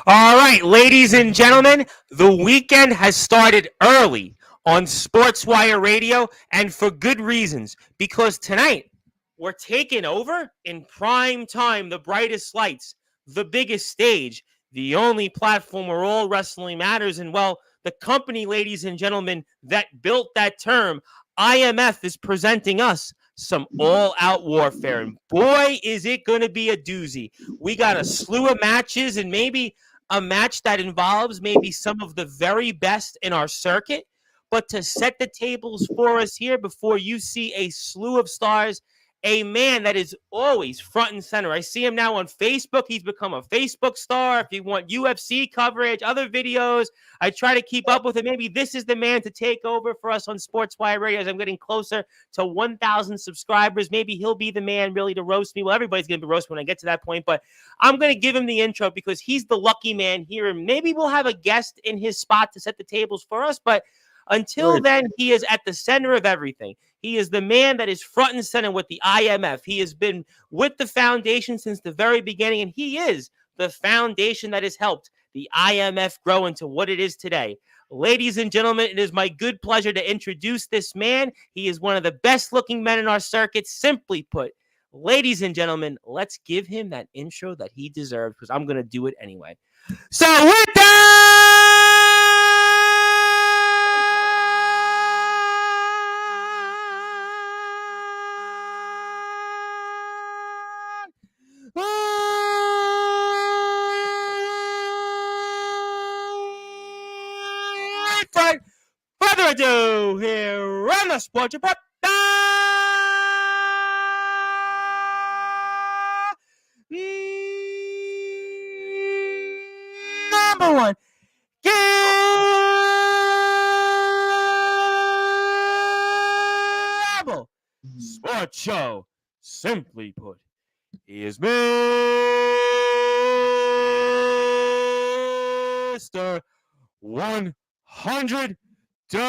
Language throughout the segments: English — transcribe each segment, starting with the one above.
All right, ladies and gentlemen, the weekend has started early on Sportswire Radio, and for good reasons. Because tonight, we're taking over in prime time, the brightest lights, the biggest stage, the only platform where all wrestling matters. And well, the company, ladies and gentlemen, that built that term, IMF, is presenting us some all-out warfare. And boy, is it going to be a doozy. We got a slew of matches, and maybe a match that involves maybe some of the very best in our circuit. But to set the tables for us here, before you see a slew of stars, a man that is always front and center. I see him now on Facebook. He's become a Facebook star. If you want UFC coverage, other videos, I try to keep up with him. Maybe this is the man to take over for us on Sportswire Radio as I'm getting closer to 1,000 subscribers. Maybe he'll be the man really to roast me. Well, everybody's going to be roasted when I get to that point, but I'm going to give him the intro because he's the lucky man here. And maybe we'll have a guest in his spot to set the tables for us, but until then, he is at the center of everything. He is the man that is front and center with the IMF. He has been with the foundation since the very beginning, and he is the foundation that has helped the IMF grow into what it is today. Ladies and gentlemen, it is my good pleasure to introduce this man. He is one of the best-looking men in our circuit. Simply put, ladies and gentlemen, let's give him that intro that he deserves because I'm going to do it anyway. So with that, without further ado, here on the Sports Prep. Number one, Gamble Sports Show. Simply put, he is Mr. 100 Dirty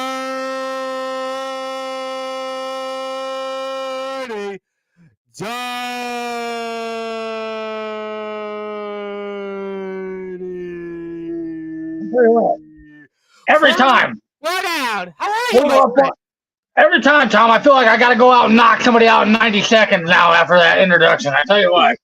Very well. Every time. Slow down. How are you, my friend? Every time, Tom, I feel like I got to go out and knock somebody out in 90 seconds now after that introduction. I tell you what.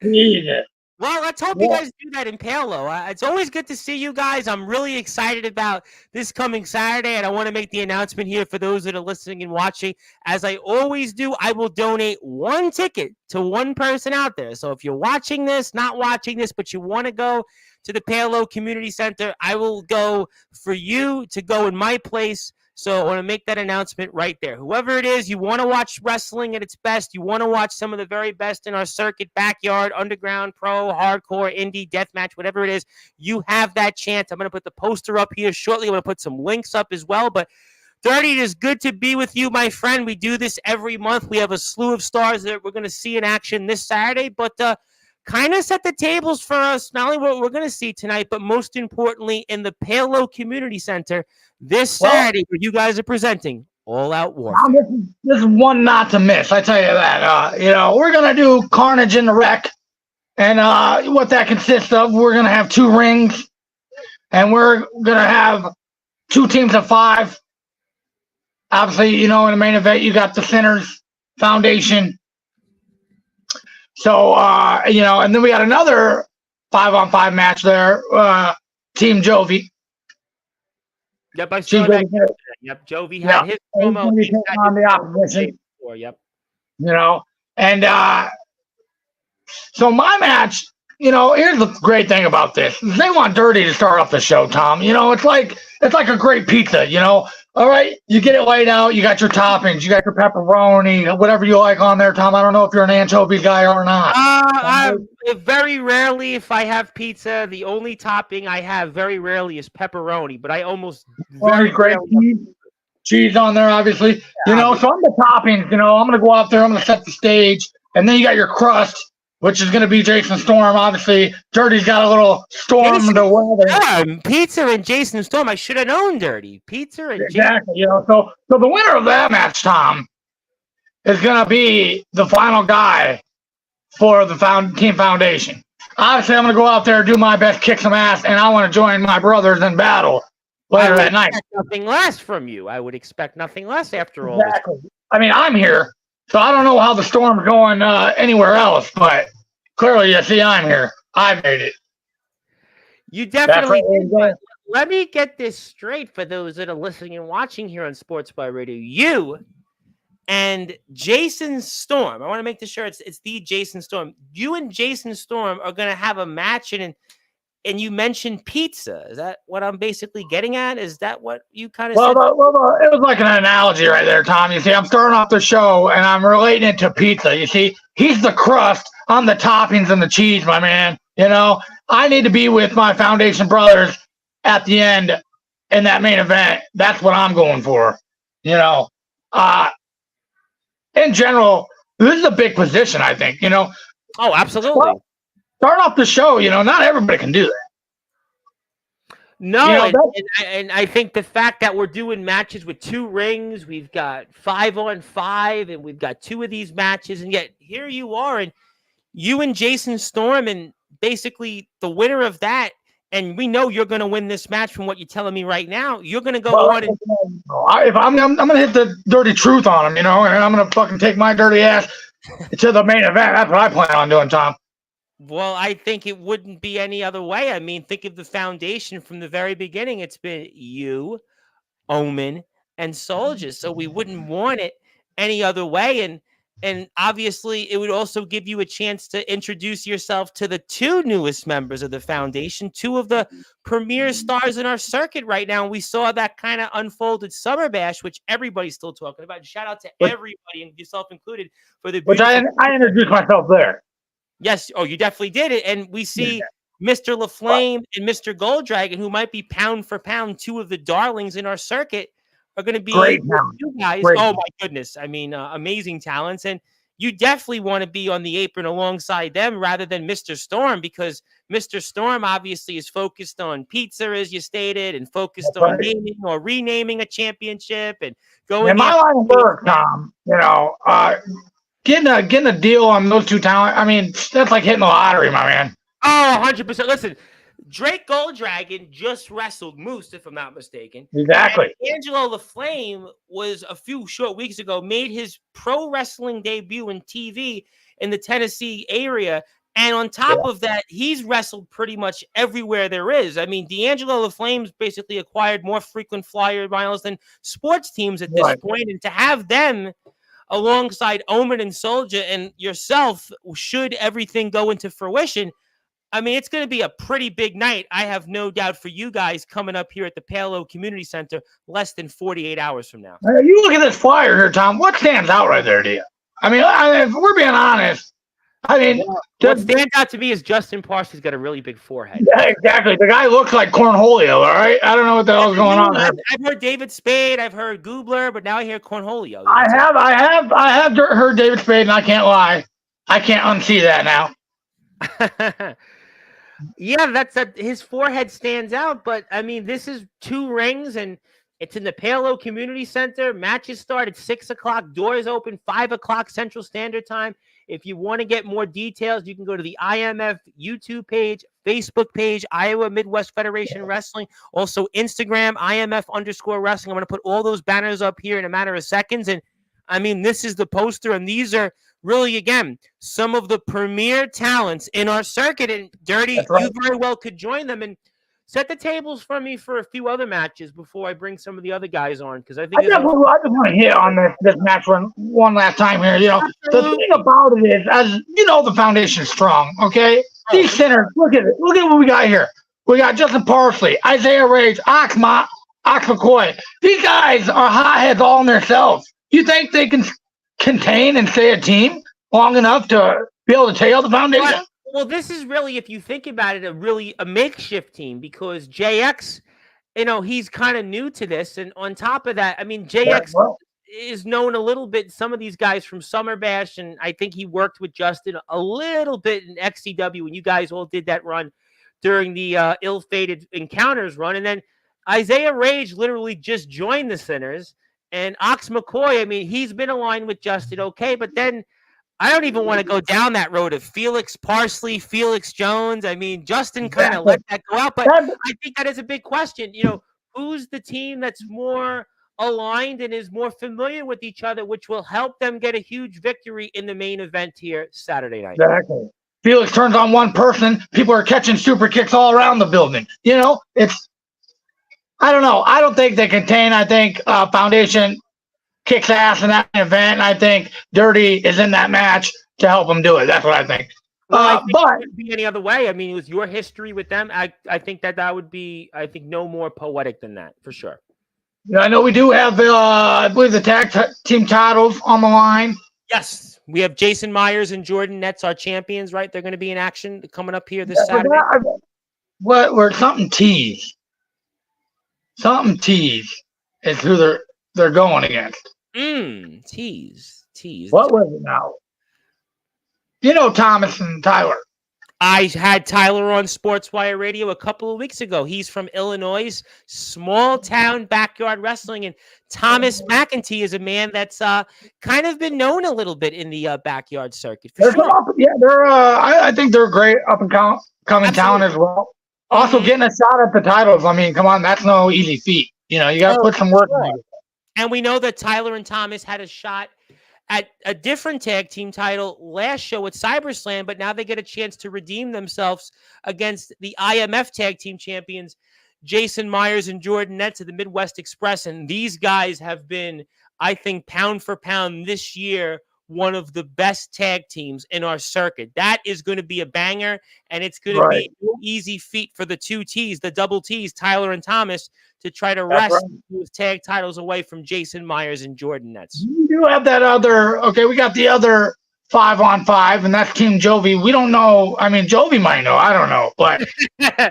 Jesus. Well, let's hope you guys do that in Palo. It's always good to see you guys. I'm really excited about this coming Saturday, and I want to make the announcement here for those that are listening and watching. As I always do, I will donate one ticket to one person out there. So if you're watching this, not watching this, but you want to go to the Palo Community Center, I will go for you to go in my place. So I want to make that announcement right there. Whoever it is, you want to watch wrestling at its best, you want to watch some of the very best in our circuit, backyard, underground, pro, hardcore, indie, deathmatch, whatever it is, you have that chance. I'm going to put the poster up here shortly. I'm going to put some links up as well. But Dirty, it is good to be with you, my friend. We do this every month. We have a slew of stars that we're going to see in action this Saturday. But kind of set the tables for us, not only what we're going to see tonight, but most importantly in the Palo Community Center this Saturday, where you guys are presenting All Out War. This is one not to miss, I tell you that. We're going to do Carnage in the Wreck, and what that consists of, we're going to have 2 rings, and we're going to have 2 teams of 5. Obviously, in the main event, you got the Sinners Foundation. So, and then we got another 5-on-5 match there, Team Jovi. Yep, I saw that. Yep, Jovi had his promo. On the opposition. Yep. And so my match, here's the great thing about this. They want Dirty to start off the show, Tom. It's like a great pizza, All right, you get it laid out. You got your toppings. You got your pepperoni, whatever you like on there, Tom. I don't know if you're an anchovy guy or not. Very rarely, if I have pizza, the only topping I have very rarely is pepperoni. But I almost very great cheese on there, obviously. So I'm the toppings. I'm going to go out there. I'm going to set the stage, and then you got your crust, which is going to be Jason Storm. Obviously, Dirty's got a little storm to weather. Pizza and Jason Storm. I should have known Dirty. Pizza and exactly. Jason. So the winner of that match, Tom, is going to be the final guy for the Team Foundation. obviously I'm going to go out there, do my best, kick some ass, and I want to join my brothers in battle later that night. Nothing less from you. I would expect nothing less after all this. I mean, I'm here, so I don't know how the storm's going anywhere else, but clearly, you see, I'm here. I made it. You definitely did. But let me get this straight for those that are listening and watching here on Sportzwire Radio. You and Jason Storm, I want to make sure it's the Jason Storm. You and Jason Storm are going to have a match, and you mentioned pizza. Is that what I'm basically getting at? Is that what you kind of said? Well, it was like an analogy right there, Tom. You see, I'm starting off the show, and I'm relating it to pizza. You see, he's the crust, I'm the toppings and the cheese, my man. You know, I need to be with my Foundation brothers at the end in that main event. That's what I'm going for. You know, in general, this is a big position, I think, you know. Oh, absolutely. Start off the show, you know, not everybody can do that. No, you know, and I think the fact that we're doing matches with 2 rings, we've got 5-on-5, and we've got 2 of these matches, and yet here you are, and you and Jason Storm, and basically the winner of that, and we know you're going to win this match from what you're telling me right now. You're going to go on and if I'm going to hit the dirty truth on him, you know, and I'm going to fucking take my dirty ass to the main event. That's what I plan on doing, Tom. Well, I think it wouldn't be any other way. I mean, think of the Foundation from the very beginning. It's been you, Omen, and Soldier. So we wouldn't want it any other way. And obviously, it would also give you a chance to introduce yourself to the 2 newest members of the Foundation, 2 of the premier stars in our circuit right now. And we saw that kind of unfolded Summer Bash, which everybody's still talking about. Shout out to everybody, and yourself included, for the which I introduced myself there. Yes. Oh, you definitely did it. And we see Mr. LaFlame and Mr. Gold Dragon, who might be pound for pound 2 of the darlings in our circuit, are going to be you guys. Oh, my goodness. I mean, amazing talents. And you definitely want to be on the apron alongside them rather than Mr. Storm, because Mr. Storm obviously is focused on pizza, as you stated, and focused on naming or renaming a championship and going. In my line of work, Tom, you know, getting a deal on those 2 talents, I mean, that's like hitting the lottery, my man. Oh, 100%. Listen, Drake Gold Dragon just wrestled Moose, if I'm not mistaken. Exactly. And Angelo LaFlame was a few short weeks ago, made his pro wrestling debut in TV in the Tennessee area. And on top of that, he's wrestled pretty much everywhere there is. I mean, D'Angelo LaFlame's basically acquired more frequent flyer miles than sports teams at this point. And to have them alongside Omen and Soldier and yourself, should everything go into fruition, I mean, it's going to be a pretty big night. I have no doubt for you guys coming up here at the Palo Community Center less than 48 hours from now. You look at this flyer here, Tom. What stands out right there to you? I mean, if we're being honest, I mean, what stands out to me is Justin Parsons got a really big forehead. Yeah, exactly. The guy looks like Cornholio, all right? I don't know what the hell's going on there. I've heard David Spade, I've heard Goobler, but now I hear Cornholio. I have heard David Spade, and I can't lie. I can't unsee that now. Yeah, his forehead stands out, but I mean, this is 2 rings, and it's in the Palo Community Center. Matches start at 6 o'clock. Doors open 5 o'clock Central Standard Time. If you want to get more details, you can go to the IMF YouTube page, Facebook page, Iowa Midwest Federation Wrestling, also Instagram, IMF_wrestling. I'm going to put all those banners up here in a matter of seconds. And I mean, this is the poster, and these are really, again, some of the premier talents in our circuit. And Dirty, you very well could join them and set the tables for me for a few other matches before I bring some of the other guys on, because I think I just want to hit on this match one last time here. You know, the thing about it is, as you know, the Foundation's strong. Okay, these sinners, look at it. Look at what we got here. We got Justin Parsley, Isaiah Rage, Ox McCoy. These guys are hotheads all in themselves. You think they can contain and stay a team long enough to be able to tail the Foundation? Well, this is really, if you think about it, a makeshift team, because JX, you know, he's kind of new to this. And on top of that, I mean, JX is known a little bit, some of these guys from Summer Bash, and I think he worked with Justin a little bit in XCW when you guys all did that run during the ill-fated Encounters run. And then Isaiah Rage literally just joined the Sinners. And Ox McCoy, I mean, he's been aligned with Justin, okay, but then I don't even want to go down that road of Felix Parsley, Felix Jones. I mean, Justin kind of let that go out, but I think that is a big question. Who's the team that's more aligned and is more familiar with each other, which will help them get a huge victory in the main event here Saturday night? Exactly. Felix turns on one person, people are catching super kicks all around the building. I don't know. I don't think they contain. I think Foundation kicks ass in that event. And I think Dirty is in that match to help him do it. That's what I think. But it wouldn't be any other way. I mean, it was your history with them. I think that would be, no more poetic than that, for sure. I know we do have, I believe, the tag team titles on the line. Yes. We have Jason Myers and Jordan Nets, our champions, right? They're going to be in action coming up here this Saturday. We're something teased. Something teased is who they're going against. Tease. What was it now? Thomas and Tyler. I had Tyler on Sportswire Radio a couple of weeks ago. He's from Illinois, small town backyard wrestling. And Thomas McEntee is a man that's kind of been known a little bit in the backyard circuit. For sure. I think they're great up and coming talent as well. Also getting a shot at the titles. I mean, come on, that's no easy feat. You got to put some work in it. And we know that Tyler and Thomas had a shot at a different tag team title last show at CyberSlam, but now they get a chance to redeem themselves against the IMF tag team champions, Jason Myers and Jordan Nets of the Midwest Express. And these guys have been, I think, pound for pound this year, one of the best tag teams in our circuit. That is going to be a banger, and it's going to be no easy feat for the two T's, the double T's, Tyler and Thomas, to try to wrest those tag titles away from Jason Myers and Jordan Nets. You do have that we got the other 5-on-5, and that's Team Jovi. We don't know. I mean, Jovi might know. I don't know, but I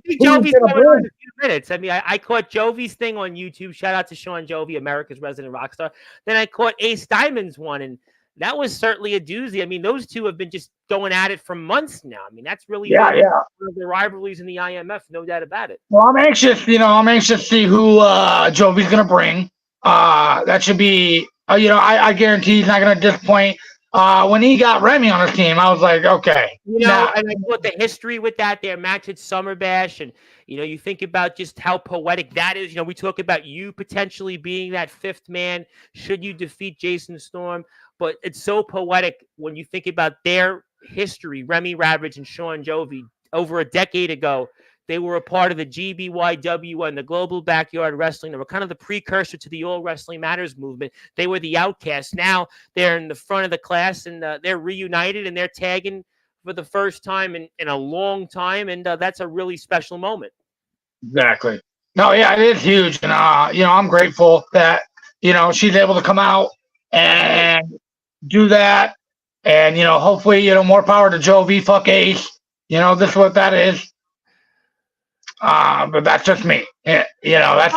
think Jovi's coming on in a few minutes. I mean, I caught Jovi's thing on YouTube. Shout out to Sean Jovi, America's resident rock star. Then I caught Ace Diamond's one, and that was certainly a doozy. I mean, those two have been just going at it for months now. I mean, that's really one of the rivalries in the IMF, no doubt about it. Well, I'm anxious to see who Jovi's going to bring. That should be, I guarantee he's not going to disappoint. When he got Remy on his team, I was like, okay. And I thought the history with their match at Summer Bash, and, you think about just how poetic that is. We talk about you potentially being that fifth man should you defeat Jason Storm. But it's so poetic when you think about their history. Remy Ravage and Sean Jovi, over a decade ago, they were a part of the GBYW and the Global Backyard Wrestling. They were kind of the precursor to the All Wrestling Matters movement. They were the outcasts. Now they're in the front of the class, and they're reunited, and they're tagging for the first time in a long time, and that's a really special moment. Exactly. No, yeah, it is huge, and I'm grateful that she's able to come out and do that, and hopefully more power to Jovi. Fuck Ace. This is what that is. But that's just me. That's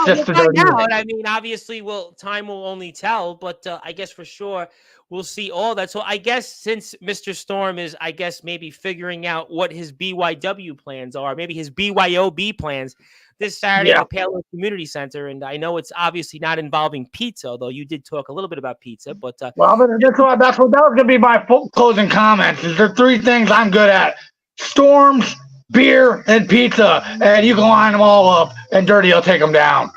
just the dirty. I mean, obviously, time will only tell, but I guess for sure we'll see all that. So I guess since Mr. Storm is, maybe figuring out what his BYW plans are, maybe his BYOB plans this Saturday at the Palo Community Center. And I know it's obviously not involving pizza, although you did talk a little bit about pizza. But that was going to be my closing comments. Is there three things I'm good at: storms, beer, and pizza, and you can line them all up, and Dirty will take them down.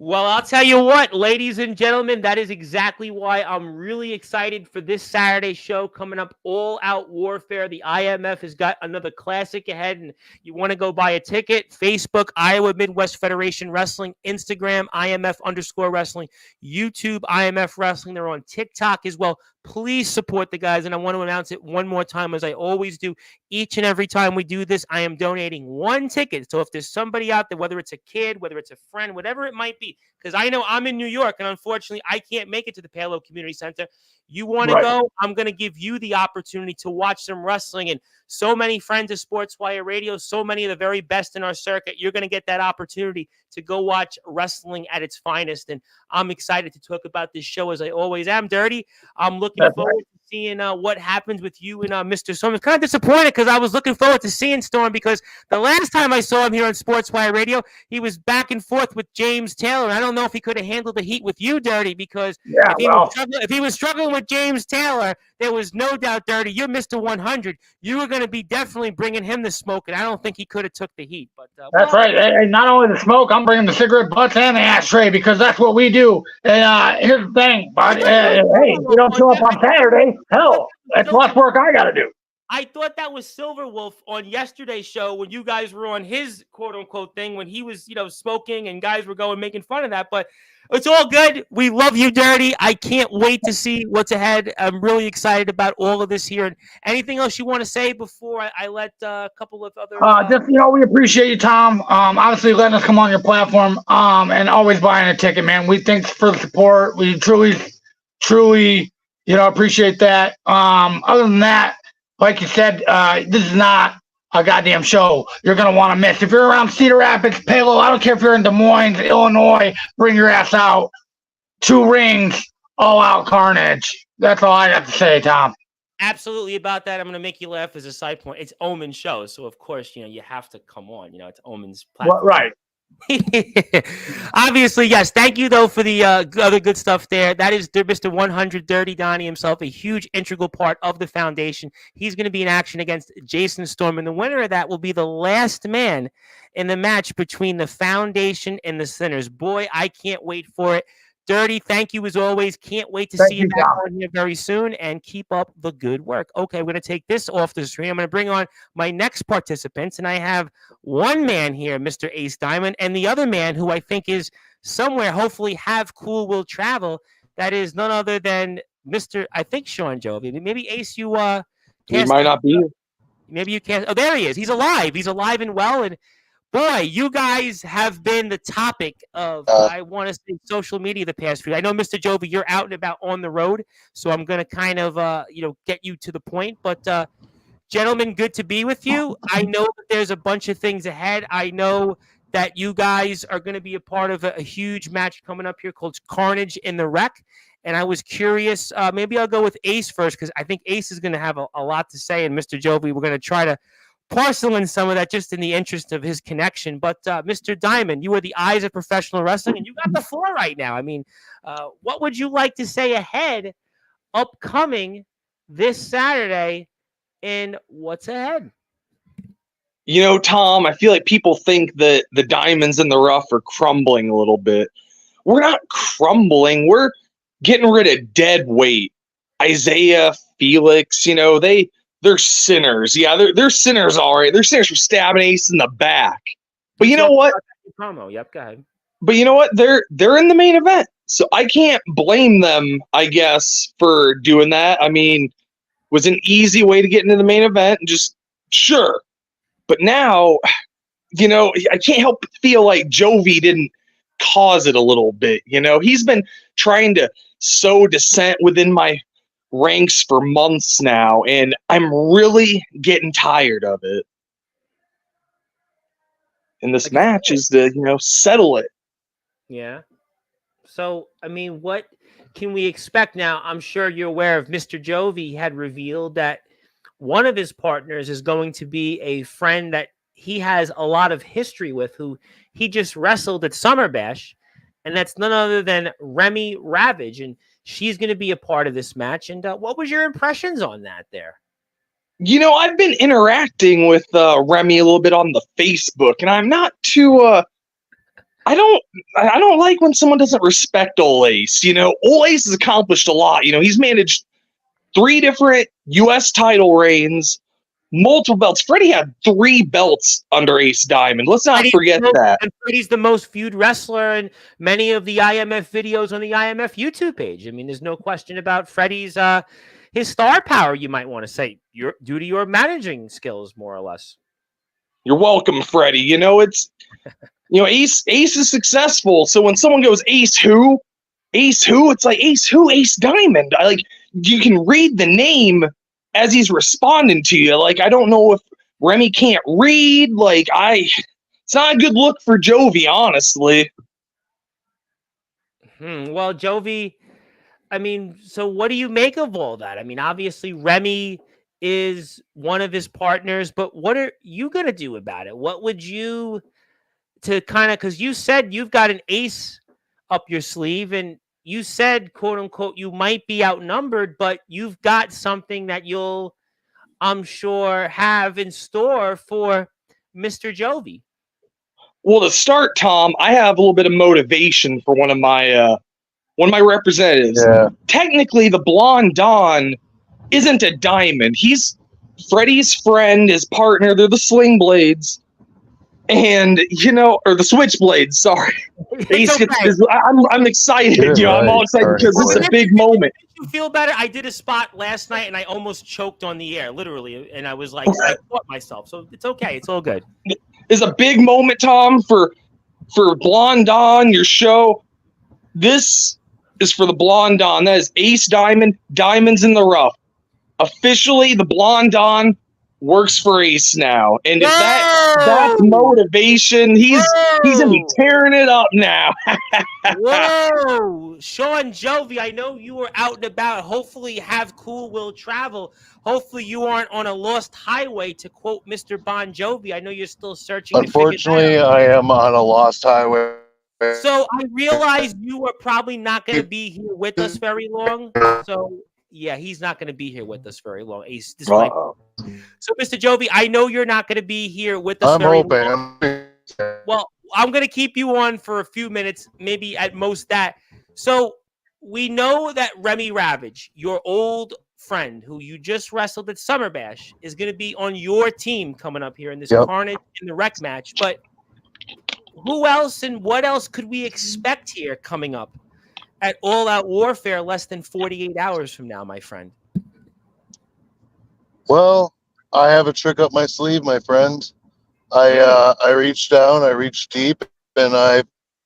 Well, I'll tell you what, ladies and gentlemen, that is exactly why I'm really excited for this Saturday show coming up, All Out Warfare. The IMF has got another classic ahead, and you want to go buy a ticket, Facebook, Iowa Midwest Federation Wrestling, Instagram, IMF_wrestling, YouTube, IMF Wrestling. They're on TikTok as well. Please support the guys, and I want to announce it one more time, as I always do. Each and every time we do this, I am donating one ticket. So if there's somebody out there, whether it's a kid, whether it's a friend, whatever it might be, because I know I'm in New York, and unfortunately, I can't make it to the Palo Community Center. You want to go? I'm going to give you the opportunity to watch some wrestling. And so many friends of Sportswire Radio, so many of the very best in our circuit, you're going to get that opportunity to go watch wrestling at its finest. And I'm excited to talk about this show, as I always am. Dirty, I'm looking forward to seeing what happens with you and Mr. Storm. I'm kind of disappointed because I was looking forward to seeing Storm, because the last time I saw him here on Sportswire Radio, he was back and forth with James Taylor. I don't know if he could have handled the heat with you, Dirty, because if he was struggling with James Taylor, there was no doubt, Dirty, you're Mr. 100. You were going to be definitely bringing him the smoke, and I don't think he could have took the heat. But That's right. Hey, not only the smoke, I'm bringing the cigarette butts and the ashtray because that's what we do. And here's the thing, bud. Hey, you don't show up on Saturday. Hell, that's less work I got to do. I thought that was Silver Wolf on yesterday's show when you guys were on his quote unquote thing when he was, smoking and guys were going making fun of that. But it's all good. We love you, Dirty. I can't wait to see what's ahead. I'm really excited about all of this here. And anything else you want to say before I let a couple of other? Just we appreciate you, Tom. Obviously letting us come on your platform. And always buying a ticket, man. We thanks for the support. We truly, appreciate that. Other than that. Like you said, this is not a goddamn show you're going to want to miss. If you're around Cedar Rapids, Palo, I don't care if you're in Des Moines, Illinois, bring your ass out. 2 rings, all out carnage. That's all I have to say, Tom. Absolutely about that. I'm going to make you laugh as a side point. It's Omen's show. So, of course, you have to come on. It's Omen's platform. Well, right. Obviously, yes. Thank you, though, for the other good stuff there. That is Mr. 100 Dirty Donnie himself, a huge integral part of the foundation. He's going to be in action against Jason Storm, and the winner of that will be the last man in the match between the foundation and the Sinners. Boy, I can't wait for it. Dirty, thank you as always. Can't wait to see you back on here very soon, and keep up the good work. Okay, we're going to take this off the screen. I'm going to bring on my next participants, and I have one man here, Mr. Ace Diamond, and the other man who I think is somewhere, hopefully have cool will travel. That is none other than Mr. I think Sean Jovi. Maybe Ace, you he might not be. Maybe you can't. Oh, there he is. He's alive. He's alive and well, and boy, you guys have been the topic of, I want to say, social media the past few. I know, Mr. Jovi, you're out and about on the road, so I'm going to kind of, get you to the point. But, gentlemen, good to be with you. I know that there's a bunch of things ahead. I know that you guys are going to be a part of a huge match coming up here called Carnage in the Wreck. And I was curious, maybe I'll go with Ace first because I think Ace is going to have a lot to say. And Mr. Jovi, we're going to try to parcel in some of that just in the interest of his connection. But Mr. Diamond, you are the eyes of professional wrestling, and you got the floor right now. I mean, what would you like to say ahead, upcoming this Saturday, and what's ahead? Tom, I feel like people think that the diamonds in the rough are crumbling a little bit. We're not crumbling. We're getting rid of dead weight. Isaiah, Felix, they're sinners. Yeah, they're sinners, all right. They're sinners for stabbing Ace in the back. But you know what? Promo. Yep, go ahead. But you know what? They're in the main event. So I can't blame them, I guess, for doing that. I mean, it was an easy way to get into the main event. And just, sure. But now, I can't help but feel like Jovi didn't cause it a little bit. He's been trying to sow dissent within my ranks for months now, and I'm really getting tired of it. And this match is to, settle it. Yeah. So, I mean, what can we expect now? I'm sure you're aware of Mr. Jovi had revealed that one of his partners is going to be a friend that he has a lot of history with, who he just wrestled at Summer Bash, and that's none other than Remy Ravage, and she's going to be a part of this match. And what was your impressions on that there? I've been interacting with Remy a little bit on the Facebook, and I'm not too. I don't like when someone doesn't respect Ole Ace. Ole Ace has accomplished a lot. He's managed 3 different U.S. title reigns, multiple belts. Freddie had 3 belts under Ace Diamond. Let's not forget that. And Freddie's the most viewed wrestler in many of the IMF videos on the IMF YouTube page. I mean, there's no question about Freddie's his star power, you might want to say, due to your managing skills, more or less. You're welcome, Freddie. It's Ace is successful. So when someone goes, Ace who? Ace who? It's like, Ace who? Ace Diamond. You can read the name as he's responding to you. I don't know if Remy can't read. It's not a good look for Jovi, honestly. Well, Jovi, I mean, so what do you make of all that? I mean, obviously Remy is one of his partners, but what are you going to do about it? What would you, because you said you've got an ace up your sleeve, and you said, quote unquote, you might be outnumbered, but you've got something that you'll, I'm sure, have in store for Mr. Jovi. Well, to start, Tom, I have a little bit of motivation for one of my representatives. Yeah. Technically, the Blonde Don isn't a diamond. He's Freddie's friend, his partner. They're the Sling Blades, and or the Switchblades. Sorry, It's okay. I'm excited. I'm all excited because this is a big moment. You feel better? I did a spot last night and I almost choked on the air, literally, and I was like, I caught myself. So it's okay. It's all good. It's a big moment, Tom, for Blonde Don, your show. This is for the Blonde Don. That is Ace Diamond, Diamonds in the Rough. Officially, the Blonde Don works for Ace now, and if that's motivation, he's gonna be tearing it up now. Whoa, Sean Jovi, I know you were out and about. Hopefully, have cool will travel. Hopefully, you aren't on a lost highway, to quote Mr. Bon Jovi. I know you're still searching. Unfortunately, I am on a lost highway. So I realize you are probably not going to be here with us very long. So yeah, he's not going to be here with us very long. Ace, so, Mr. Jovi, I know you're not going to be here with us very long. Well, I'm going to keep you on for a few minutes, maybe at most that. So we know that Remy Ravage, your old friend who you just wrestled at Summer Bash, is going to be on your team coming up here in this Carnage in the Rec match. But who else and what else could we expect here coming up at All Out Warfare less than 48 hours from now, my friend? Well, I have a trick up my sleeve, my friend. I reached down, I reached deep, and I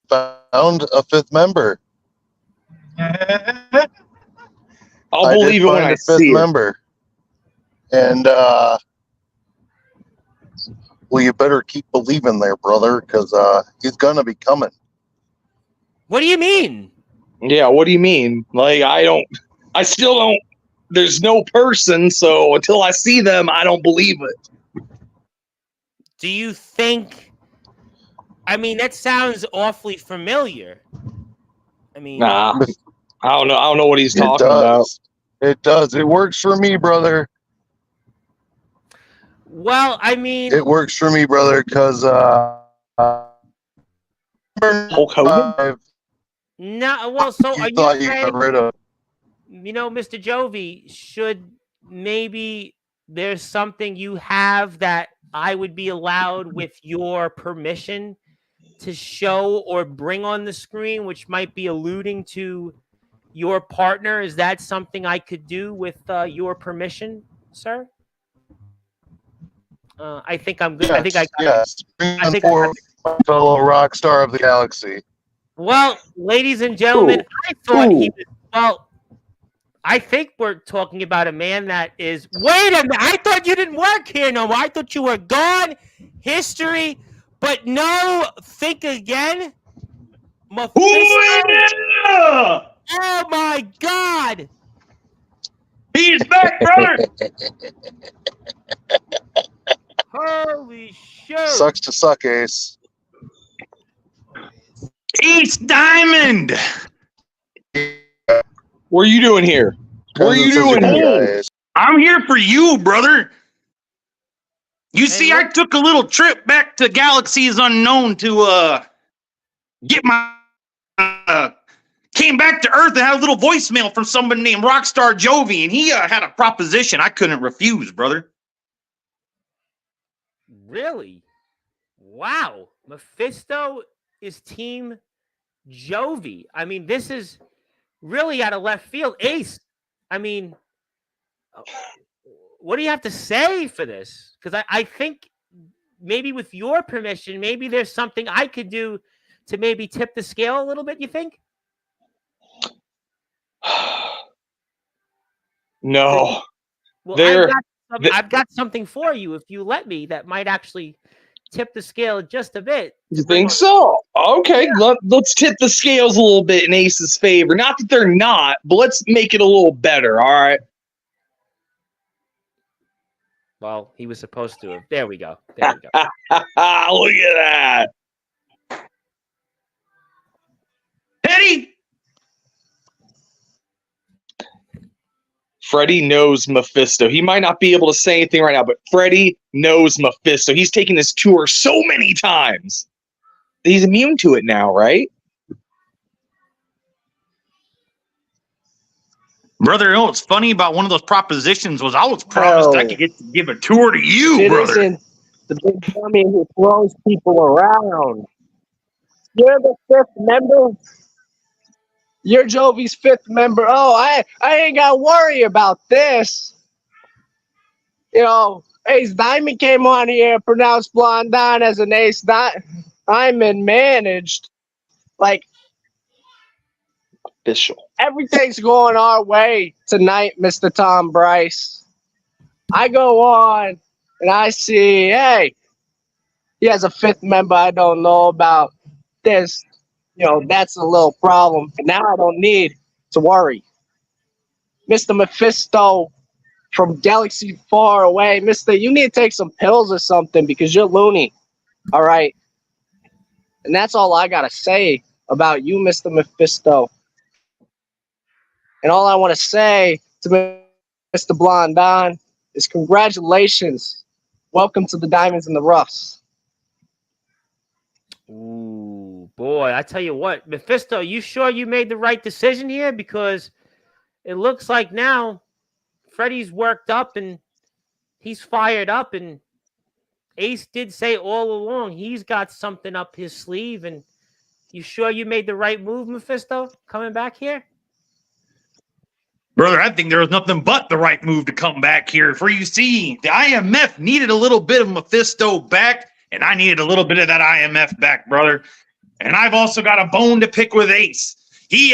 found a fifth member. I'll believe it when I see it. And well, you better keep believing there, brother, because he's gonna be coming. What do you mean? Yeah, what do you mean? Like, I still don't. There's no person, so until I see them, I don't believe it. Do you think? I mean, that sounds awfully familiar. I mean, nah, I don't know. I don't know what he's talking about. It does. It works for me, brother. Well, I mean, it works for me, brother, because Hulk Hogan. No, well, so are you saying, Mr. Jovi, should maybe there's something you have that I would be allowed with your permission to show or bring on the screen, which might be alluding to your partner? Is that something I could do with your permission, sir? I think I'm good. Yes, I think my fellow rock star of the galaxy. Well, ladies and gentlemen, I thought he was, well, I think we're talking about a man that is, wait a minute, I thought you didn't work here no more. I thought you were gone, history, but no, think again. Mephisto. Oh my God. He's back, brother. Holy shit. Sucks to suck, Ace. Ace Diamond. What are you doing here? What are you doing here? I'm here for you, brother. You see, I took a little trip back to Galaxies Unknown to get my came back to Earth and had a little voicemail from somebody named Rockstar Jovi, and he had a proposition I couldn't refuse, brother. Really? Wow. Mephisto is Team Jovi. I mean, this is really out of left field. Ace, I mean, what do you have to say for this? Because I think maybe with your permission, maybe there's something I could do to maybe tip the scale a little bit, you think? No. Well, I've got something for you if you let me that might actually tip the scale just a bit. You think so? Okay, yeah. Let's tip the scales a little bit in Ace's favor. Not that they're not, but let's make it a little better, all right? Well, he was supposed to have. There we go. There we go. Look at that. Teddy, Freddie knows Mephisto. He might not be able to say anything right now, but Freddie knows Mephisto. He's taken this tour so many times that he's immune to it now, right? Brother, you know what's funny about one of those propositions was I was promised I could get to give a tour to you, It brother. isn't the big dummy who throws people around. You're the 5th member. You're Jovi's 5th member. Oh, I ain't got to worry about this. You know, Ace Diamond came on here, pronounced Blondine as an Ace Diamond managed. Like, Official. everything's going our way tonight, Mr. Tom Bryce. I go on and I see, hey, he has a 5th member I don't know about. This, that's a little problem. But now I don't need to worry. Mr. Mephisto from Galaxy far away. Mister, you need to take some pills or something because you're loony. All right. And that's all I got to say about you, Mr. Mephisto. And all I want to say to Mr. Blondon is congratulations. Welcome to the Diamonds and the Roughs. Ooh, boy, I tell you what, Mephisto, you sure you made the right decision here? Because it looks like now Freddie's worked up and he's fired up, and Ace did say all along he's got something up his sleeve. And you sure you made the right move, Mephisto, coming back here? Brother, I think there was nothing but the right move to come back here. For you see, the IMF needed a little bit of Mephisto back, and I needed a little bit of that IMF back, brother. And I've also got a bone to pick with Ace. He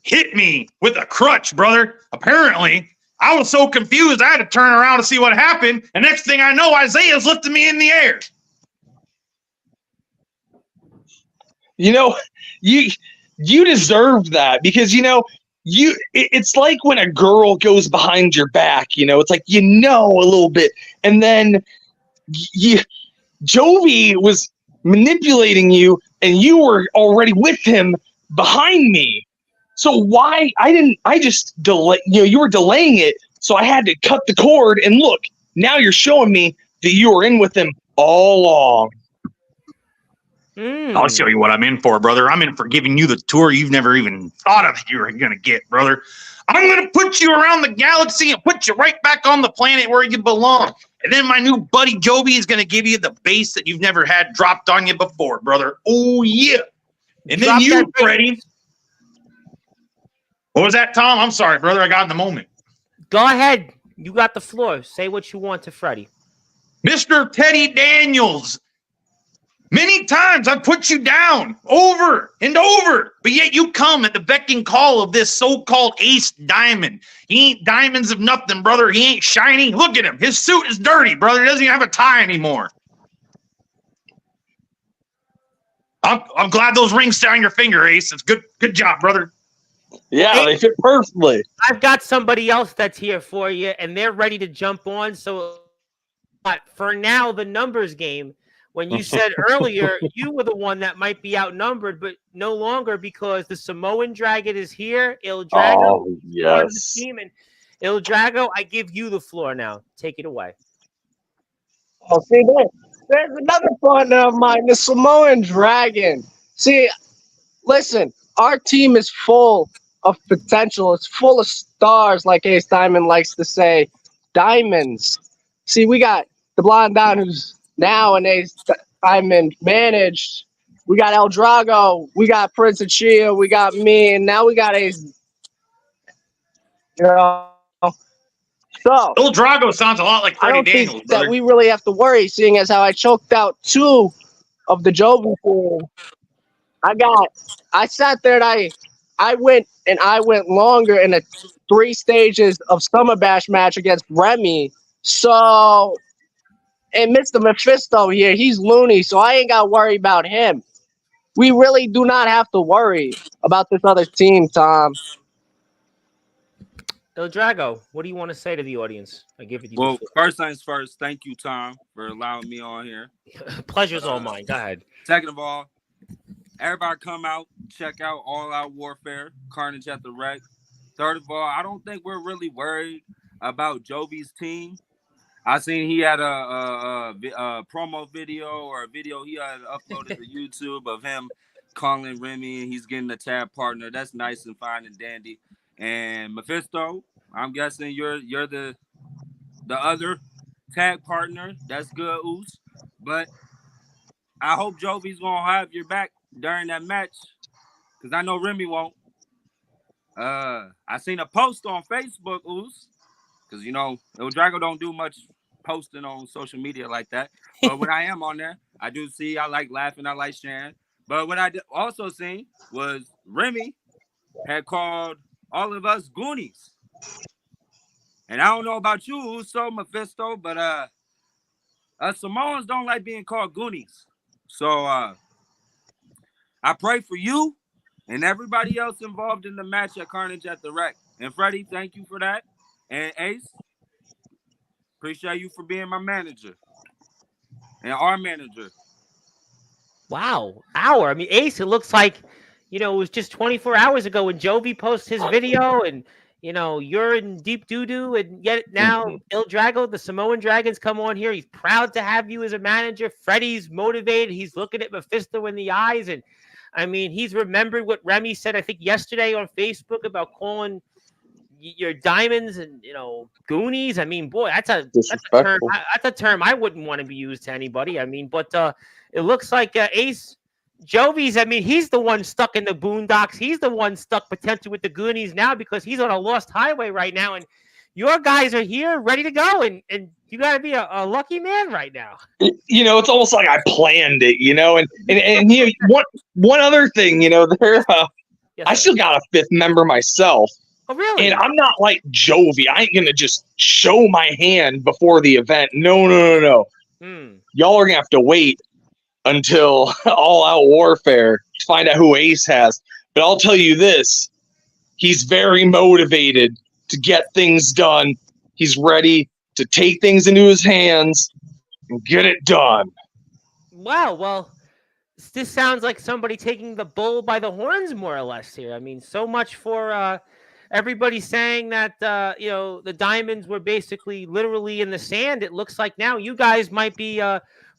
hit me with a crutch, brother. Apparently, I was so confused I had to turn around to see what happened. And next thing I know, Isaiah's lifting me in the air. You know, you deserved that because it's like when a girl goes behind your back, it's like a little bit, and then Jovi was manipulating you and you were already with him behind me. So why I just delay, you were delaying it. So I had to cut the cord, and look, now you're showing me that you were in with him all along. I'll show you what I'm in for, brother. I'm in for giving you the tour you've never even thought of you were going to get, brother. I'm going to put you around the galaxy and put you right back on the planet where you belong. And then my new buddy Jovi is going to give you the bass that you've never had dropped on you before, brother. Oh, yeah. And then you, Freddie. What was that, Tom? I'm sorry, brother. I got in the moment. Go ahead. You got the floor. Say what you want to Freddie. Mr. Teddy Daniels. Many times I've put you down over and over, but yet you come at the beck and call of this so-called Ace Diamond. He ain't diamonds of nothing, brother. He ain't shiny. Look at him. His suit is dirty, brother. He doesn't even have a tie anymore. I'm glad those rings stay on your finger, Ace. It's good job, brother. Yeah, they fit perfectly. I've got somebody else that's here for you, and they're ready to jump on. So for now, the numbers game. When you said earlier you were the one that might be outnumbered, but no longer because the Samoan Dragon is here. Il Drago is part of the team, and Il Drago, I give you the floor now. Take it away. Oh, see, there's another partner of mine, the Samoan Dragon. See, listen, our team is full of potential. It's full of stars, like Ace Diamond likes to say. Diamonds. See, we got the Blondine who's now an Ace Diamond managed. We got El Drago. We got Prince of Chia. We got me. And now we got Ace. So El Drago sounds a lot like Freddie Daniels, think brother. that we really have to worry, seeing as how I choked out 2 of the Jovi team. I sat there and I went longer in the 3 stages of Summer Bash match against Remy. So, and Mr. Mephisto here, he's loony, so I ain't got to worry about him. We really do not have to worry about this other team, Tom. Il Drago, what do you want to say to the audience? I give it to you. Well, first things first, thank you, Tom, for allowing me on here. Pleasure's all mine. Go ahead. Second of all, everybody come out, check out All Out Warfare, Carnage at the Wreck. Third of all, I don't think we're really worried about Jovi's team. I seen he had a promo video or a video he had uploaded to YouTube of him calling Remy and he's getting a tag partner. That's nice and fine and dandy. And Mephisto, I'm guessing you're the other tag partner. That's good, Oos. But I hope Jovi's gonna have your back during that match because I know Remy won't. I seen a post on Facebook, Oos, because El Drago don't do much posting on social media like that. But when I am on there, I do see I like laughing, I like sharing. But what I also seen was Remy had called all of us Goonies. And I don't know about you, Uso, Mephisto, but us Samoans don't like being called Goonies. So I pray for you and everybody else involved in the match at Carnage at the Rec. And Freddie, thank you for that. And Ace, appreciate you for being my manager and our manager. Wow, hour. I mean, Ace, it looks like, it was just 24 hours ago when Jovi posted his video and, you're in deep doo-doo and yet now Il Drago, the Samoan Dragons come on here. He's proud to have you as a manager. Freddie's motivated. He's looking at Mephisto in the eyes. And, I mean, he's remembered what Remy said, I think, yesterday on Facebook about calling your diamonds and Goonies. I mean, boy, that's a term I wouldn't want to be used to anybody. I mean, but it looks like Ace Jovi's. I mean, he's the one stuck in the boondocks. He's the one stuck potentially with the Goonies now because he's on a lost highway right now. And your guys are here, ready to go, and you got to be a lucky man right now. It's almost like I planned it, and one other thing, there. I still got a fifth member myself. Oh, really? And I'm not like Jovi. I ain't gonna just show my hand before the event. No. Y'all are gonna have to wait until All Out Warfare to find out who Ace has. But I'll tell you this: he's very motivated to get things done. He's ready to take things into his hands and get it done. Wow. Well, this sounds like somebody taking the bull by the horns, more or less. Here, I mean, so much for. Everybody's saying that, the diamonds were basically literally in the sand. It looks like now you guys might be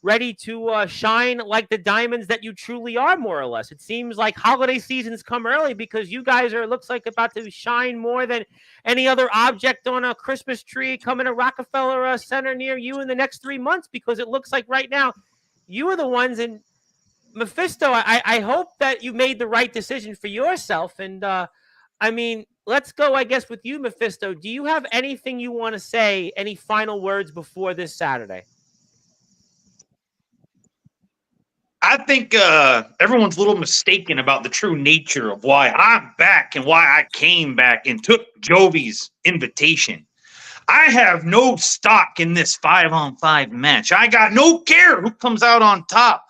ready to shine like the diamonds that you truly are, more or less. It seems like holiday seasons come early because you guys are, it looks like, about to shine more than any other object on a Christmas tree coming to Rockefeller Center near you in the next 3 months, because it looks like right now you are the ones. And Mephisto, I hope that you made the right decision for yourself. And I mean, let's go, I guess, with you, Mephisto. Do you have anything you want to say, any final words before this Saturday? I think everyone's a little mistaken about the true nature of why I'm back and why I came back and took Jovi's invitation. I have no stock in this 5-on-5 match. I got no care who comes out on top.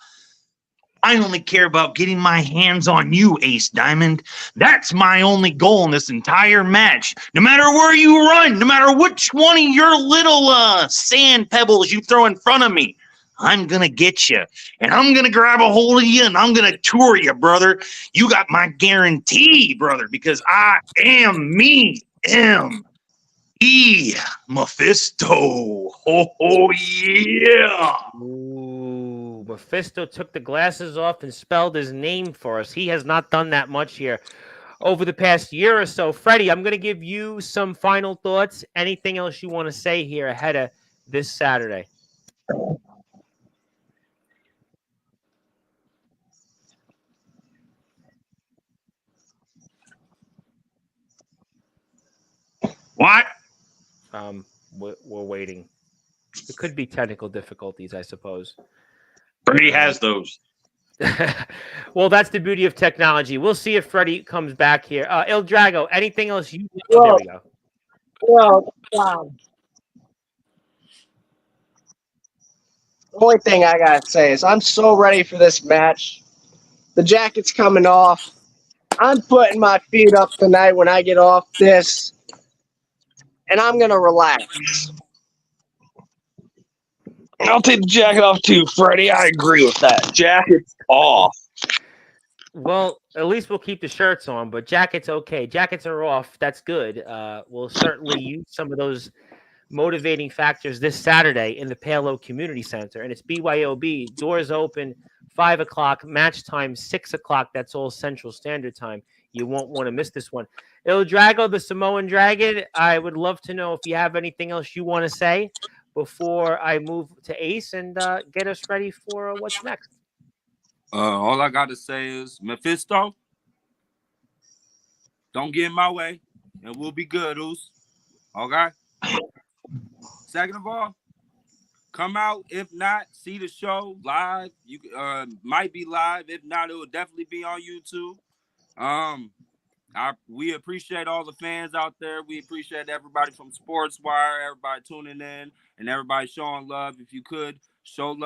I only care about getting my hands on you, Ace Diamond. That's my only goal in this entire match. No matter where you run, no matter which one of your little sand pebbles you throw in front of me, I'm going to get you. And I'm going to grab a hold of you and I'm going to tour you, brother. You got my guarantee, brother, because I am Mephisto. Oh yeah. Ooh, Mephisto took the glasses off and spelled his name for us. He has not done that much here over the past year or so. Freddie, I'm going to give you some final thoughts. Anything else you want to say here ahead of this Saturday? What? We're waiting. It could be technical difficulties, I suppose. Freddie has those. Well, that's the beauty of technology. We'll see if Freddie comes back here. Il Drago, anything else you? Well, There we go. Well, the only thing I gotta say is I'm so ready for this match. The jacket's coming off. I'm putting my feet up tonight when I get off this, and I'm gonna relax. I'll take the jacket off too, Freddie. I agree with that. Jacket's off. Well, at least we'll keep the shirts on, but jackets okay. Jackets are off. That's good. We'll certainly use some of those motivating factors this Saturday in the Palo Community Center, and it's BYOB. Doors open 5 o'clock. Match time 6 o'clock. That's all Central Standard Time. You won't want to miss this one. Il Drago, the Samoan Dragon. I would love to know if you have anything else you want to say before I move to Ace and get us ready for what's next. All I got to say is, Mephisto, don't get in my way, and we'll be good, Oos. Okay? Second of all, come out. If not, see the show live. You might be live. If not, it will definitely be on YouTube. We appreciate all the fans out there. We appreciate everybody from Sportswire, everybody tuning in, and everybody showing love. If you could show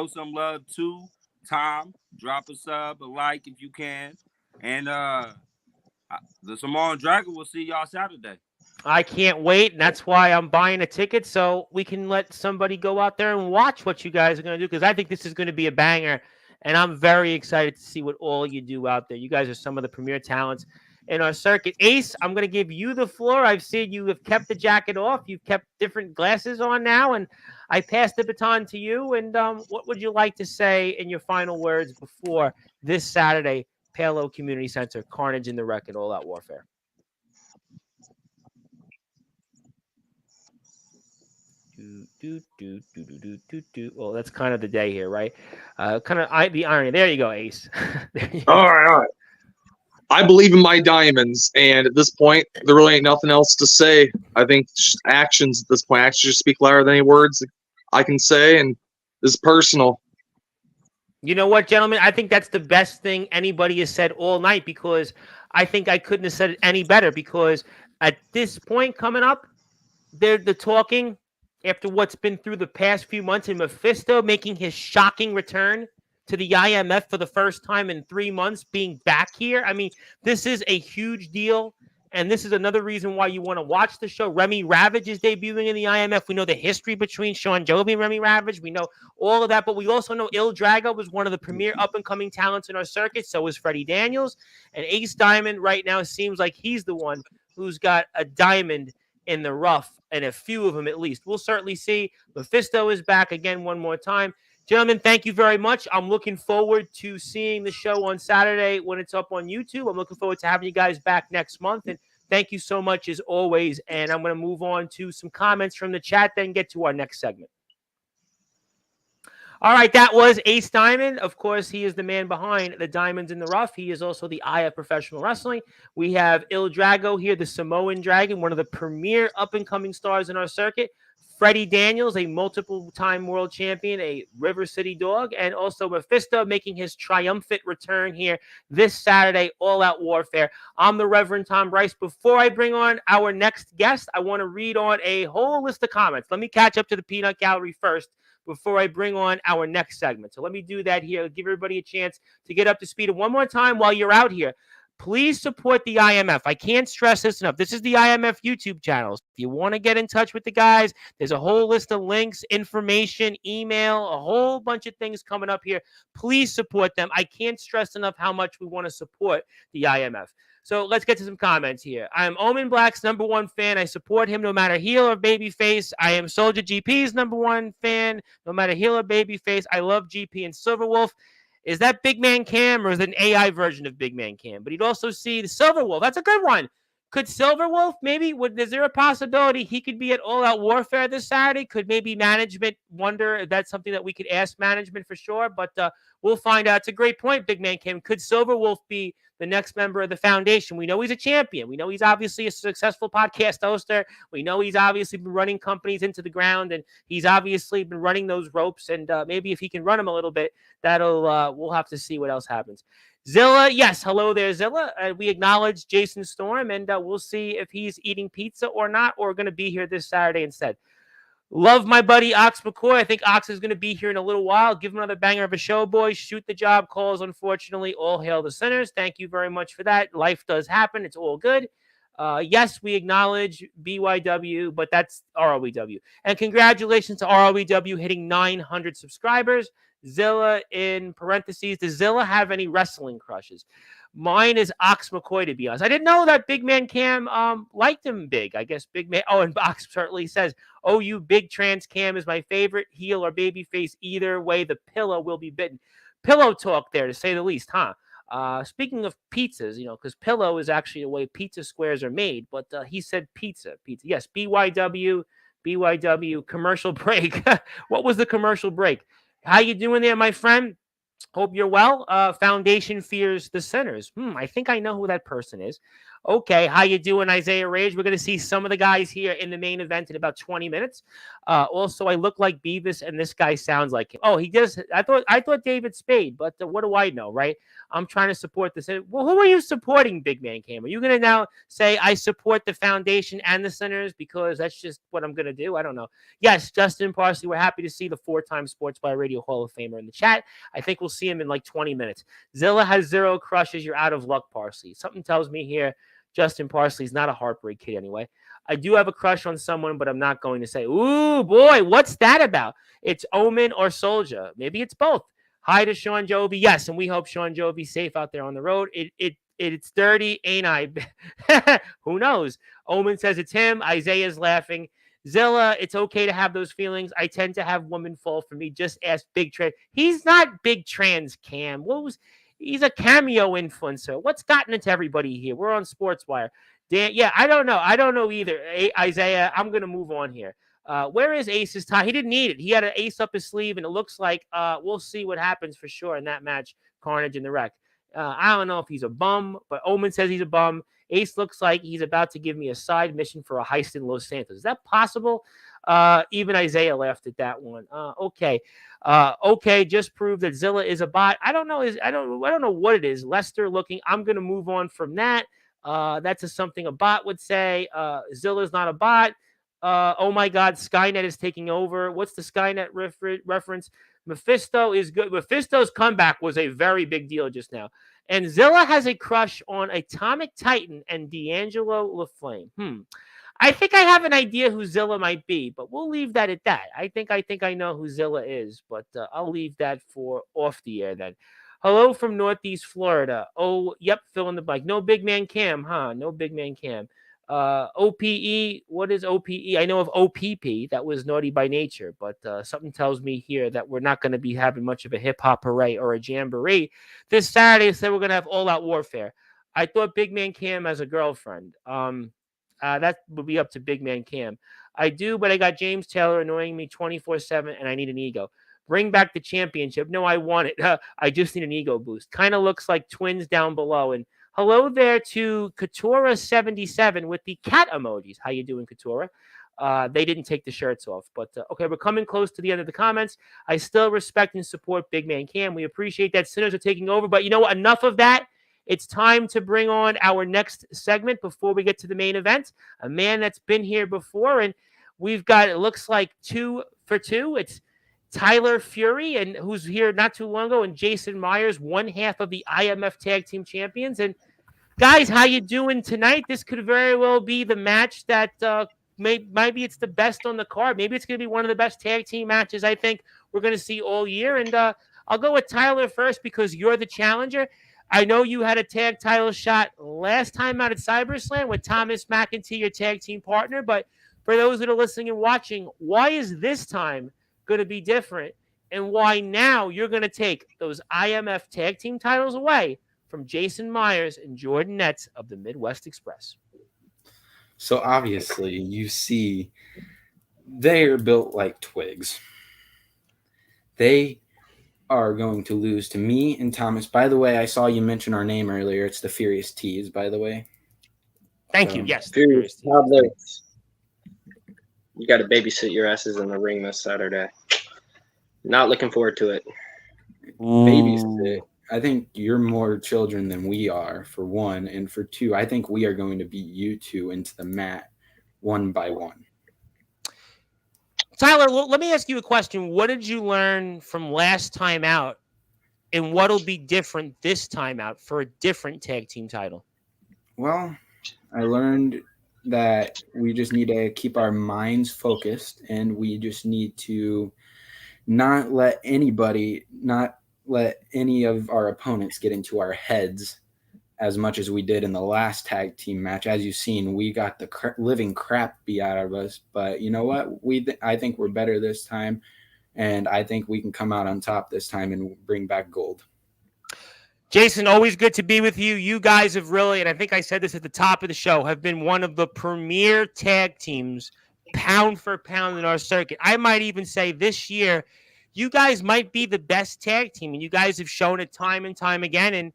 some love to Tom. Drop a sub, a like if you can, and the Samoan Dragon will see y'all Saturday. I can't wait, and that's why I'm buying a ticket so we can let somebody go out there and watch what you guys are going to do, because I think this is going to be a banger, and I'm very excited to see what all you do out there. You guys are some of the premier talents in our circuit. Ace, I'm going to give you the floor. I've seen you have kept the jacket off. You've kept different glasses on now, and I pass the baton to you. And what would you like to say in your final words before this Saturday, Palo Community Center, Carnage in the Wreck and All Out Warfare? Well, that's kind of the day here, right? The irony. There you go, Ace. All right. I believe in my diamonds, and at this point, there really ain't nothing else to say. I think just actions at this point. Actions just speak louder than any words I can say, and this is personal. You know what, gentlemen? I think that's the best thing anybody has said all night, because I think I couldn't have said it any better, because at this point coming up, the talking after what's been through the past few months, and Mephisto making his shocking return to the IMF for the first time in 3 months, being back here. I mean, this is a huge deal, and this is another reason why you want to watch the show. Remy Ravage is debuting in the IMF. We know the history between Sean Joby and Remy Ravage. We know all of that, but we also know Il Drago was one of the premier up-and-coming talents in our circuit. So is Freddie Daniels, and Ace Diamond right now seems like he's the one who's got a diamond in the rough, and a few of them at least. We'll certainly see. Mephisto is back again one more time. Gentlemen, thank you very much. I'm looking forward to seeing the show on Saturday when it's up on YouTube. I'm looking forward to having you guys back next month, and thank you so much as always. And I'm going to move on to some comments from the chat, then get to our next segment. All right, that was Ace Diamond. Of course, he is the man behind the Diamonds in the Rough. He is also the eye of professional wrestling. We have Il Drago here, the Samoan Dragon, one of the premier up-and-coming stars in our circuit. Freddie Daniels, a multiple-time world champion, a River City dog, and also Mephisto making his triumphant return here this Saturday, All Out Warfare. I'm the Reverend Tom Bryce. Before I bring on our next guest, I want to read on a whole list of comments. Let me catch up to the peanut gallery first before I bring on our next segment. So let me do that here. Give everybody a chance to get up to speed. And one more time while you're out here, please support the IMF. I can't stress this enough. This is the IMF YouTube channel. If you want to get in touch with the guys, there's a whole list of links, information, email, a whole bunch of things coming up here. Please support them. I can't stress enough how much we want to support the IMF. So let's get to some comments here. I am Omen Black's #1 fan. I support him no matter heel or babyface. I am Soldier GP's #1 fan, no matter heel or babyface. I love GP and Silverwolf. Is that Big Man Cam, or is it an AI version of Big Man Cam? But you'd also see the Silverwolf. That's a good one. Could Silverwolf maybe, is there a possibility he could be at All Out Warfare this Saturday? Could maybe management wonder if that's something that we could ask management for sure? But we'll find out. It's a great point, Big Man Cam. Could Silverwolf be the next member of the foundation? We know he's a champion. We know he's obviously a successful podcast hoster. We know he's obviously been running companies into the ground, and he's obviously been running those ropes. And maybe if he can run them a little bit, we'll have to see what else happens. Zilla, yes, hello there, Zilla. We acknowledge Jason Storm, and we'll see if he's eating pizza or not, or going to be here this Saturday instead. Love my buddy Ox McCoy. I think Ox is going to be here in a little while. Give him another banger of a show, boys. Shoot the job calls, unfortunately. All hail the sinners. Thank you very much for that. Life does happen. It's all good. Yes, we acknowledge BYW, but that's ROEW. And congratulations to ROEW hitting 900 subscribers. Zilla in parentheses. Does Zilla have any wrestling crushes? Mine is Ox McCoy, to be honest. I didn't know that Big Man Cam liked him big. I guess Big Man. Oh, and Ox certainly says, "Oh, you big trans Cam is my favorite. Heel or babyface, either way, the pillow will be bitten." Pillow talk there, to say the least, huh? Speaking of pizzas, because pillow is actually the way pizza squares are made, but he said pizza. Yes, BYW, commercial break. What was the commercial break? How you doing there, my friend? Hope you're well. Foundation fears the sinners. I think I know who that person is. Okay, how you doing, Isaiah Rage? We're going to see some of the guys here in the main event in about 20 minutes. Also, I look like Beavis, and this guy sounds like him. Oh, he does. I thought David Spade, but what do I know, right? I'm trying to support this. Well, who are you supporting, Big Man Cam? Are you going to now say I support the foundation and the sinners because that's just what I'm going to do? I don't know. Yes, Justin Parsley, we're happy to see the 4-time Sportswire Radio Hall of Famer in the chat. I think we'll see him in like 20 minutes. Zilla has 0 crushes. You're out of luck, Parsley. Something tells me here Justin Parsley's not a heartbreak kid anyway. I do have a crush on someone, but I'm not going to say, ooh, boy, what's that about? It's Omen or Soldier. Maybe it's both. Hi to Sean Joby. Yes, and we hope Sean Joby's safe out there on the road. It's dirty, ain't I? Who knows? Omen says it's him. Isaiah's laughing. Zilla, it's okay to have those feelings. I tend to have women fall for me. Just ask Big Trans. He's not Big Trans Cam. He's a cameo influencer. What's gotten into everybody here? We're on Sportswire. Dan, yeah, I don't know. I don't know either. Isaiah, I'm going to move on here. Where is Ace's tie? He didn't need it. He had an ace up his sleeve, and it looks like we'll see what happens for sure in that match, Carnage in the Wreck. I don't know if he's a bum, but Omen says he's a bum. Ace looks like he's about to give me a side mission for a heist in Los Santos. Is that possible? Even Isaiah laughed at that one. Okay. Okay, just prove that Zilla is a bot. I don't know. I don't know what it is. Lester looking. I'm gonna move on from that. That's something a bot would say. Zilla's not a bot. Oh my God, Skynet is taking over. What's the Skynet reference? Mephisto is good. Mephisto's comeback was a very big deal just now. And Zilla has a crush on Atomic Titan and D'Angelo LaFlame. I think I have an idea who Zilla might be, but we'll leave that at that. I think I know who Zilla is, but I'll leave that for off the air then. Hello from Northeast Florida. Oh, yep, fill in the blank. No Big Man Cam, huh? No Big Man Cam. OPE, what is OPE? I know of OPP, that was Naughty by Nature, but something tells me here that we're not going to be having much of a hip-hop hooray or a jamboree. This Saturday, said we're going to have all-out warfare. I thought Big Man Cam has a girlfriend. That would be up to Big Man Cam. I do, but I got James Taylor annoying me 24/7, and I need an ego. Bring back the championship. No, I want it. I just need an ego boost. Kind of looks like twins down below. And hello there to Katora77 with the cat emojis. How you doing, Katora? They didn't take the shirts off. But, okay, we're coming close to the end of the comments. I still respect and support Big Man Cam. We appreciate that sinners are taking over. But you know what? Enough of that. It's time to bring on our next segment before we get to the main event. A man that's been here before, and we've got, it looks like 2 for 2. It's Tyler Fury, and who's here not too long ago, and Jason Myers, one half of the IMF Tag Team Champions. And guys, how you doing tonight? This could very well be the match that maybe it's the best on the card. Maybe it's going to be one of the best tag team matches I think we're going to see all year. And I'll go with Tyler first because you're the challenger. I know you had a tag title shot last time out at CyberSlam with Thomas McEntee, your tag team partner. But for those that are listening and watching, why is this time going to be different? And why now you're going to take those IMF tag team titles away from Jason Myers and Jordan Netz of the Midwest Express? So obviously you see they are built like twigs. They are going to lose to me and Thomas. By the way, I saw you mention our name earlier. It's the Furious Tees, by the way. Thank you. Yes. Furious Tees. You got to babysit your asses in the ring this Saturday. Not looking forward to it. Babysit. I think you're more children than we are, for one. And for two, I think we are going to beat you two into the mat one by one. Tyler, let me ask you a question. What did you learn from last time out, and what'll be different this time out for a different tag team title? Well, I learned that we just need to keep our minds focused, and we just need to not let any of our opponents get into our heads as much as we did in the last tag team match. As you've seen, we got the living crap beat out of us. But you know what? I think we're better this time, and I think we can come out on top this time and bring back gold. Jason, always good to be with you. You guys have really, and I think I said this at the top of the show, have been one of the premier tag teams pound for pound in our circuit. I might even say this year, you guys might be the best tag team, and you guys have shown it time and time again. And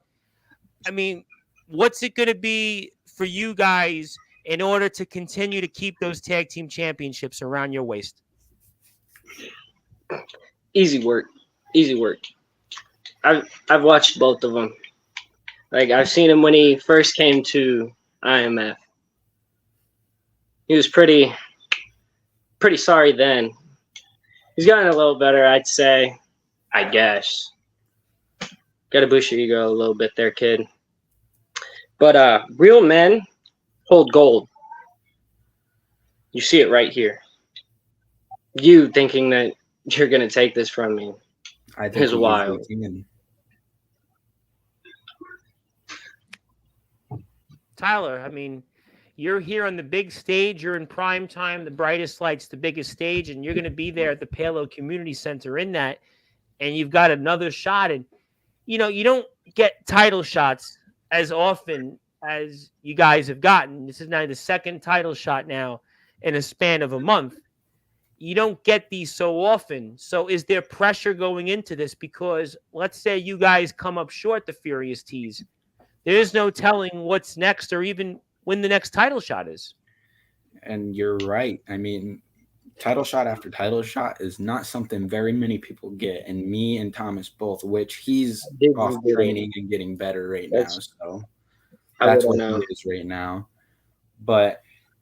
I mean, what's it going to be for you guys in order to continue to keep those tag team championships around your waist? Easy work. I've watched both of them. Like, I've seen him when he first came to IMF. He was pretty sorry then. He's gotten a little better, I'd say. I guess. Got to boost your ego a little bit there, kid. But real men hold gold. You see it right here. You thinking that you're going to take this from me is wild. Tyler, I mean, you're here on the big stage. You're in prime time, the brightest lights, the biggest stage, and you're going to be there at the Palo Community Center in that, and you've got another shot. And, you know, you don't get title shots as often as you guys have gotten. This is now the second title shot now in a span of a month. You don't get these so often. So is there pressure going into this? Because let's say you guys come up short, the Furious Tees. There's no telling what's next or even when the next title shot is. And you're right. I mean, title shot after title shot is not something very many people get. And me and Thomas both, which he's off training and getting better right now. So that's what he is right now. But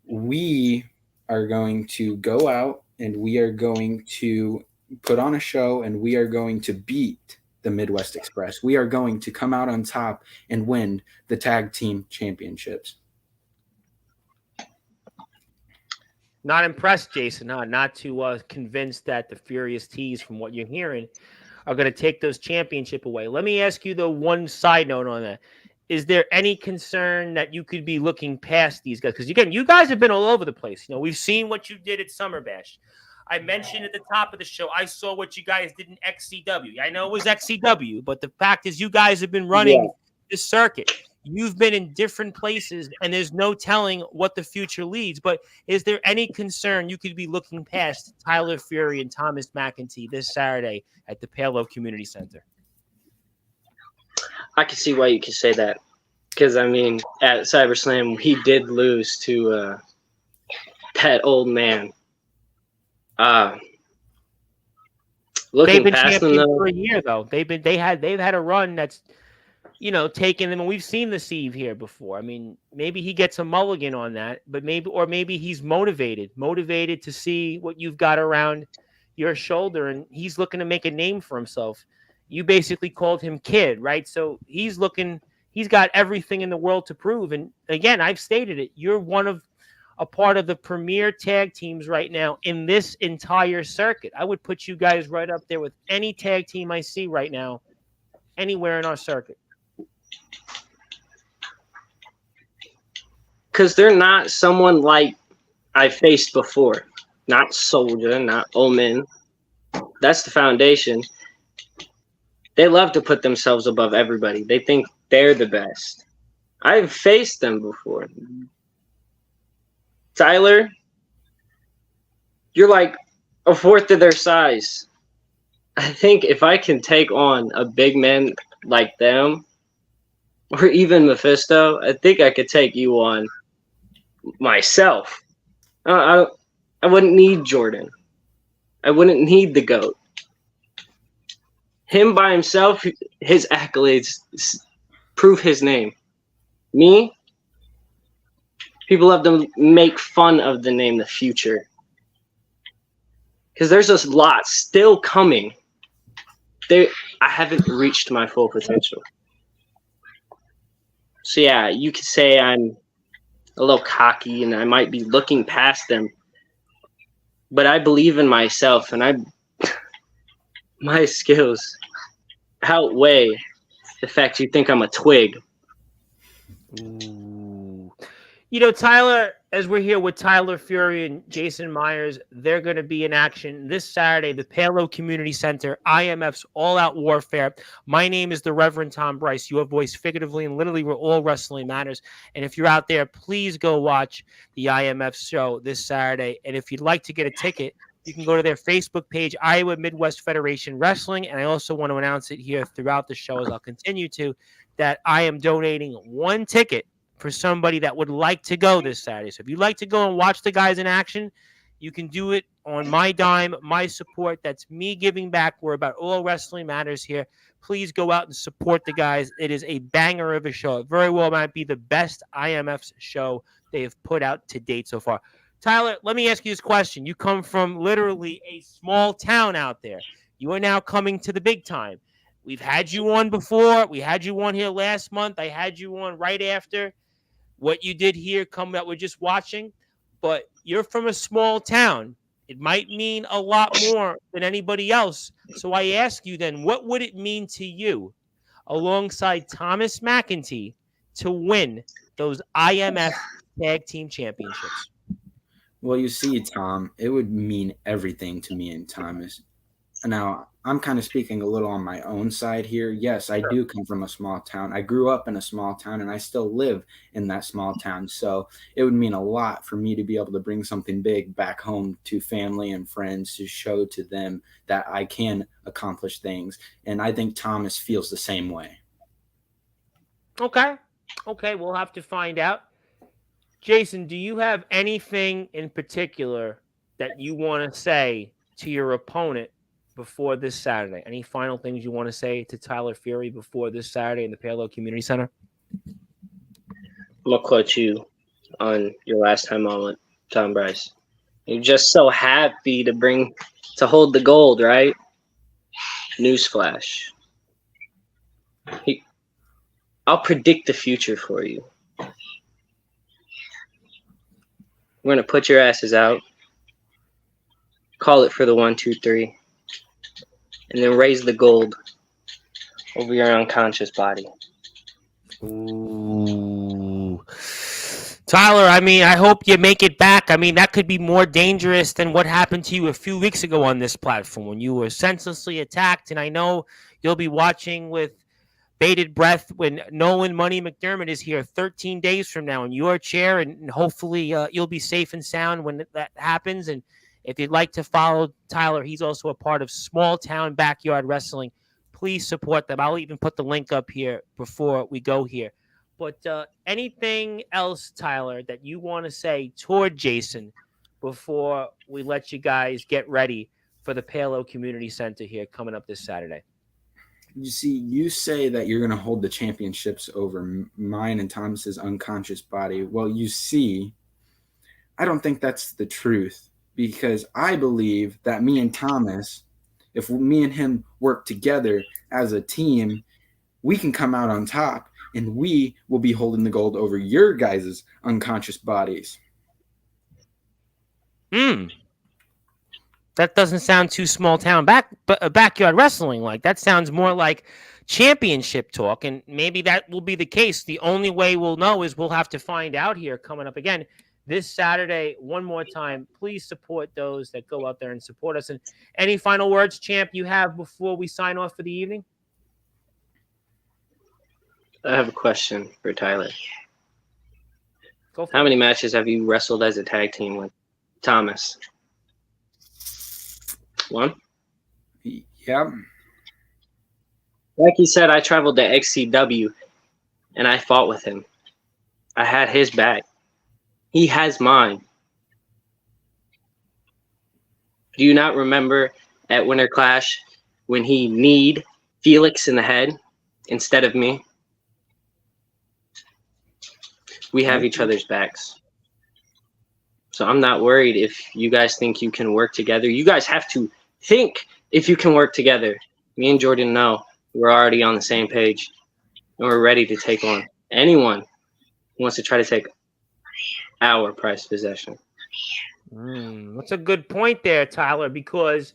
we are going to go out and we are going to put on a show and we are going to beat the Midwest Express. We are going to come out on top and win the tag team championships. Not impressed, Jason, huh? Not too convinced that the Furious Tees, from what you're hearing, are going to take those championship away. Let me ask you the one side note on that. Is there any concern that you could be looking past these guys? Because, again, you guys have been all over the place. You know, we've seen what you did at Summer Bash. I mentioned at the top of the show, I saw what you guys did in XCW. I know it was XCW, but the fact is you guys have been running this circuit. You've been in different places, and there's no telling what the future leads. But is there any concern you could be looking past Tyler Fury and Thomas McEntee this Saturday at the Palo Community Center? I can see why you could say that. Because, I mean, at CyberSlam, he did lose to that old man. Looking they've been past champions them, though, for a year, though. They've had a run that's, you know, taken them. And we've seen the Steve here before. I mean, maybe he gets a mulligan on that, but maybe he's motivated to see what you've got around your shoulder, and he's looking to make a name for himself. You basically called him Kid, right? So he's got everything in the world to prove. And again, I've stated it. You're a part of the premier tag teams right now in this entire circuit. I would put you guys right up there with any tag team I see right now, anywhere in our circuit. because they're not someone like I faced before. Not Soldier, not Omen. That's the foundation. They love to put themselves above everybody. They think they're the best. I've faced them before. Tyler, you're like a fourth of their size. I think if I can take on a big man like them, or even Mephisto, I think I could take you on myself. I wouldn't need Jordan. I wouldn't need the GOAT. Him by himself, his accolades prove his name. Me, people love to make fun of the name The Future. Because there's a lot still coming. I haven't reached my full potential. So yeah, you could say I'm a little cocky and I might be looking past them. But I believe in myself, and my skills outweigh the fact you think I'm a twig. Ooh. You know, Tyler, as we're here with Tyler Fury and Jason Myers, they're going to be in action this Saturday, the Palo Community Center, IMF's All Out Warfare. My name is the Reverend Tom Bryce, your voice figuratively and literally where all wrestling matters. And if you're out there, please go watch the IMF show this Saturday. And if you'd like to get a ticket, you can go to their Facebook page, Iowa Midwest Federation Wrestling. And I also want to announce it here throughout the show, as I'll continue to, that I am donating one ticket for somebody that would like to go this Saturday. So if you'd like to go and watch the guys in action, you can do it on my dime, my support. That's me giving back. We're about all wrestling matters here. Please go out and support the guys. It is a banger of a show. It very well might be the best IMF's show they have put out to date so far. Tyler, let me ask you this question. You come from literally a small town out there. You are now coming to the big time. We've had you on before. We had you on here last month. I had you on right after what you did here, come that we're just watching. But you're from a small town. It might mean a lot more than anybody else. So I ask you then, what would it mean to you alongside Thomas McEntee to win those IMF Tag Team Championships? Well, you see, Tom, it would mean everything to me and Thomas. Now, I'm kind of speaking a little on my own side here. Yes, I do come from a small town. I grew up in a small town, and I still live in that small town. So it would mean a lot for me to be able to bring something big back home to family and friends to show to them that I can accomplish things. And I think Thomas feels the same way. Okay, we'll have to find out. Jason, do you have anything in particular that you want to say to your opponent before this Saturday? Any final things you want to say to Tyler Fury before this Saturday in the Palo Community Center? I'm going to quote you on your last time on with Tom Bryce. You're just so happy to hold the gold, right? Newsflash. I'll predict the future for you. We're going to put your asses out, call it for the 1, 2, 3, and then raise the gold over your unconscious body. Ooh. Tyler, I hope you make it back. That could be more dangerous than what happened to you a few weeks ago on this platform when you were senselessly attacked. And I know you'll be watching with bated breath when Nolan Money McDermott is here 13 days from now in your chair, and hopefully you'll be safe and sound when that happens. And if you'd like to follow Tyler, he's also a part of Small Town Backyard Wrestling. Please support them. I'll even put the link up here before we go here. But anything else, Tyler, that you want to say toward Jason before we let you guys get ready for the Palo Community Center here coming up this Saturday? You see, you say that you're going to hold the championships over mine and Thomas's unconscious body. Well, you see, I don't think that's the truth, because I believe that me and Thomas, if me and him work together as a team, we can come out on top, and we will be holding the gold over your guys' unconscious bodies. That doesn't sound too small town backyard wrestling like. That sounds more like championship talk, and maybe that will be the case. The only way we'll know is we'll have to find out here coming up again this Saturday. One more time, please support those that go out there and support us. And any final words, Champ, you have before we sign off for the evening? I have a question for Tyler. Go for How it. many matches have you wrestled as a tag team with Thomas? 1? Yeah. Like he said, I traveled to XCW and I fought with him. I had his back. He has mine. Do you not remember at Winter Clash when he kneed Felix in the head instead of me? We have each other's backs. So I'm not worried if you guys think you can work together. You guys have to think if you can work together. Me and Jordan know we're already on the same page, and we're ready to take on anyone who wants to try to take our prized possession. That's a good point there, Tyler, because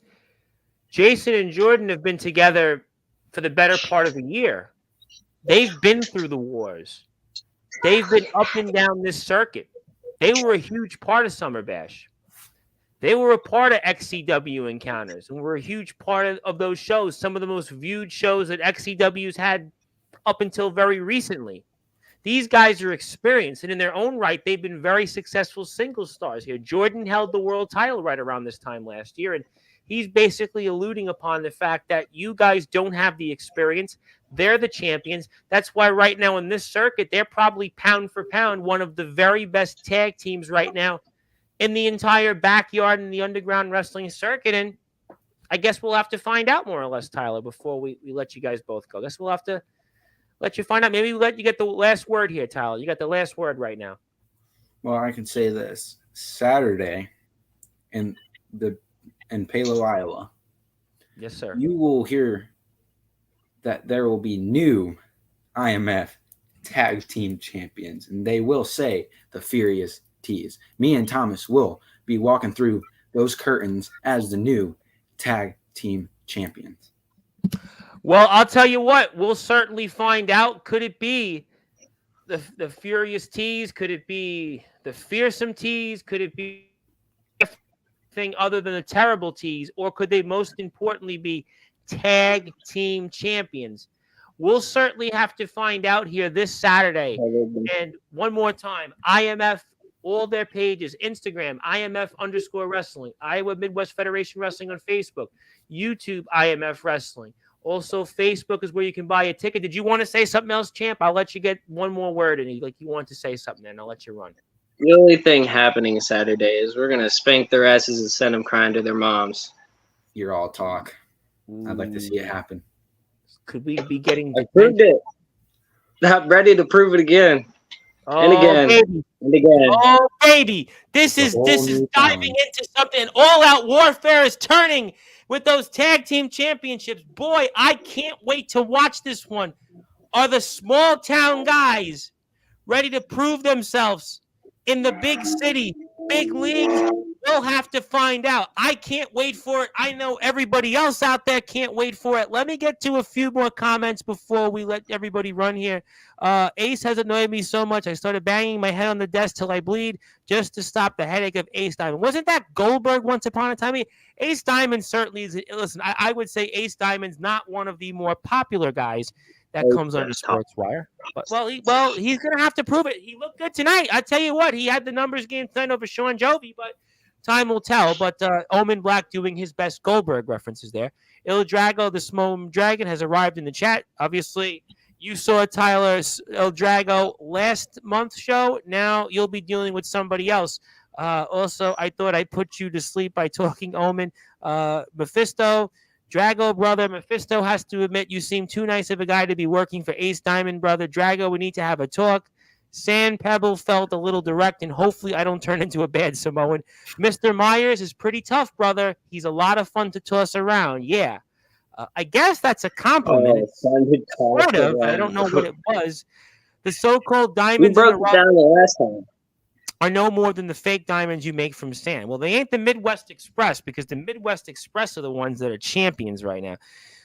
Jason and Jordan have been together for the better part of a year. They've been through the wars. They've been up and down this circuit. They were a huge part of Summer Bash. They were a part of XCW encounters and were a huge part of those shows, some of the most viewed shows that XCW's had up until very recently. These guys are experienced, and in their own right, they've been very successful single stars here. Jordan held the world title right around this time last year, and he's basically alluding upon the fact that you guys don't have the experience. They're the champions. That's why right now in this circuit, they're probably pound for pound one of the very best tag teams right now in the entire backyard in the underground wrestling circuit. And I guess we'll have to find out more or less, Tyler, before we let you guys both go. I guess we'll have to let you find out. Maybe we'll let you get the last word here, Tyler. You got the last word right now. Well, I can say this. Saturday in Palo, Iowa. Yes, sir. You will hear that there will be new IMF tag team champions, and they will say the Furious T's. Me and Thomas will be walking through those curtains as the new tag team champions. Well, I'll tell you what, we'll certainly find out. Could it be the Furious T's? Could it be the Fearsome T's? Could it be anything other than the Terrible T's? Or could they most importantly be tag team champions? We'll certainly have to find out here this Saturday. And one more time, IMF, all their pages, Instagram, IMF_wrestling, Iowa Midwest Federation Wrestling on Facebook, YouTube, IMF Wrestling. Also, Facebook is where you can buy a ticket. Did you want to say something else, Champ? I'll let you get one more word in. Like you want to say something, and I'll let you run. The only thing happening Saturday is we're going to spank their asses and send them crying to their moms. You're all talk. I'd like to see it happen. Could we be getting... I proved it. Not ready to prove it again. And again. Baby. And again. Oh, baby. This is diving into something. All-out warfare is turning with those tag team championships. Boy, I can't wait to watch this one. Are the small town guys ready to prove themselves in the big city, big leagues? We'll have to find out. I can't wait for it. I know everybody else out there can't wait for it. Let me get to a few more comments before we let everybody run here. Ace has annoyed me so much. I started banging my head on the desk till I bleed just to stop the headache of Ace Diamond. Wasn't that Goldberg once upon a time? Ace Diamond certainly is. Listen, I would say Ace Diamond's not one of the more popular guys that comes under Sportswire. But, well, he's going to have to prove it. He looked good tonight. I tell you what, he had the numbers game tonight over Sean Jovi, but time will tell. But Omen Black doing his best Goldberg references there. Il Drago, the Small Dragon, has arrived in the chat. Obviously, you saw Tyler Il Drago last month's show. Now you'll be dealing with somebody else. Also, I thought I put you to sleep by talking Omen. Mephisto, Drago, brother. Mephisto has to admit you seem too nice of a guy to be working for Ace Diamond, brother. Drago, we need to have a talk. Sand Pebble felt a little direct, and hopefully I don't turn into a bad Samoan. Mr. Myers is pretty tough, brother. He's a lot of fun to toss around. Yeah. I guess that's a compliment. Sort of. I don't know what it was. The so-called diamonds we broke it down the last time. Are no more than the fake diamonds you make from sand. Well, they ain't the Midwest Express, because the Midwest Express are the ones that are champions right now.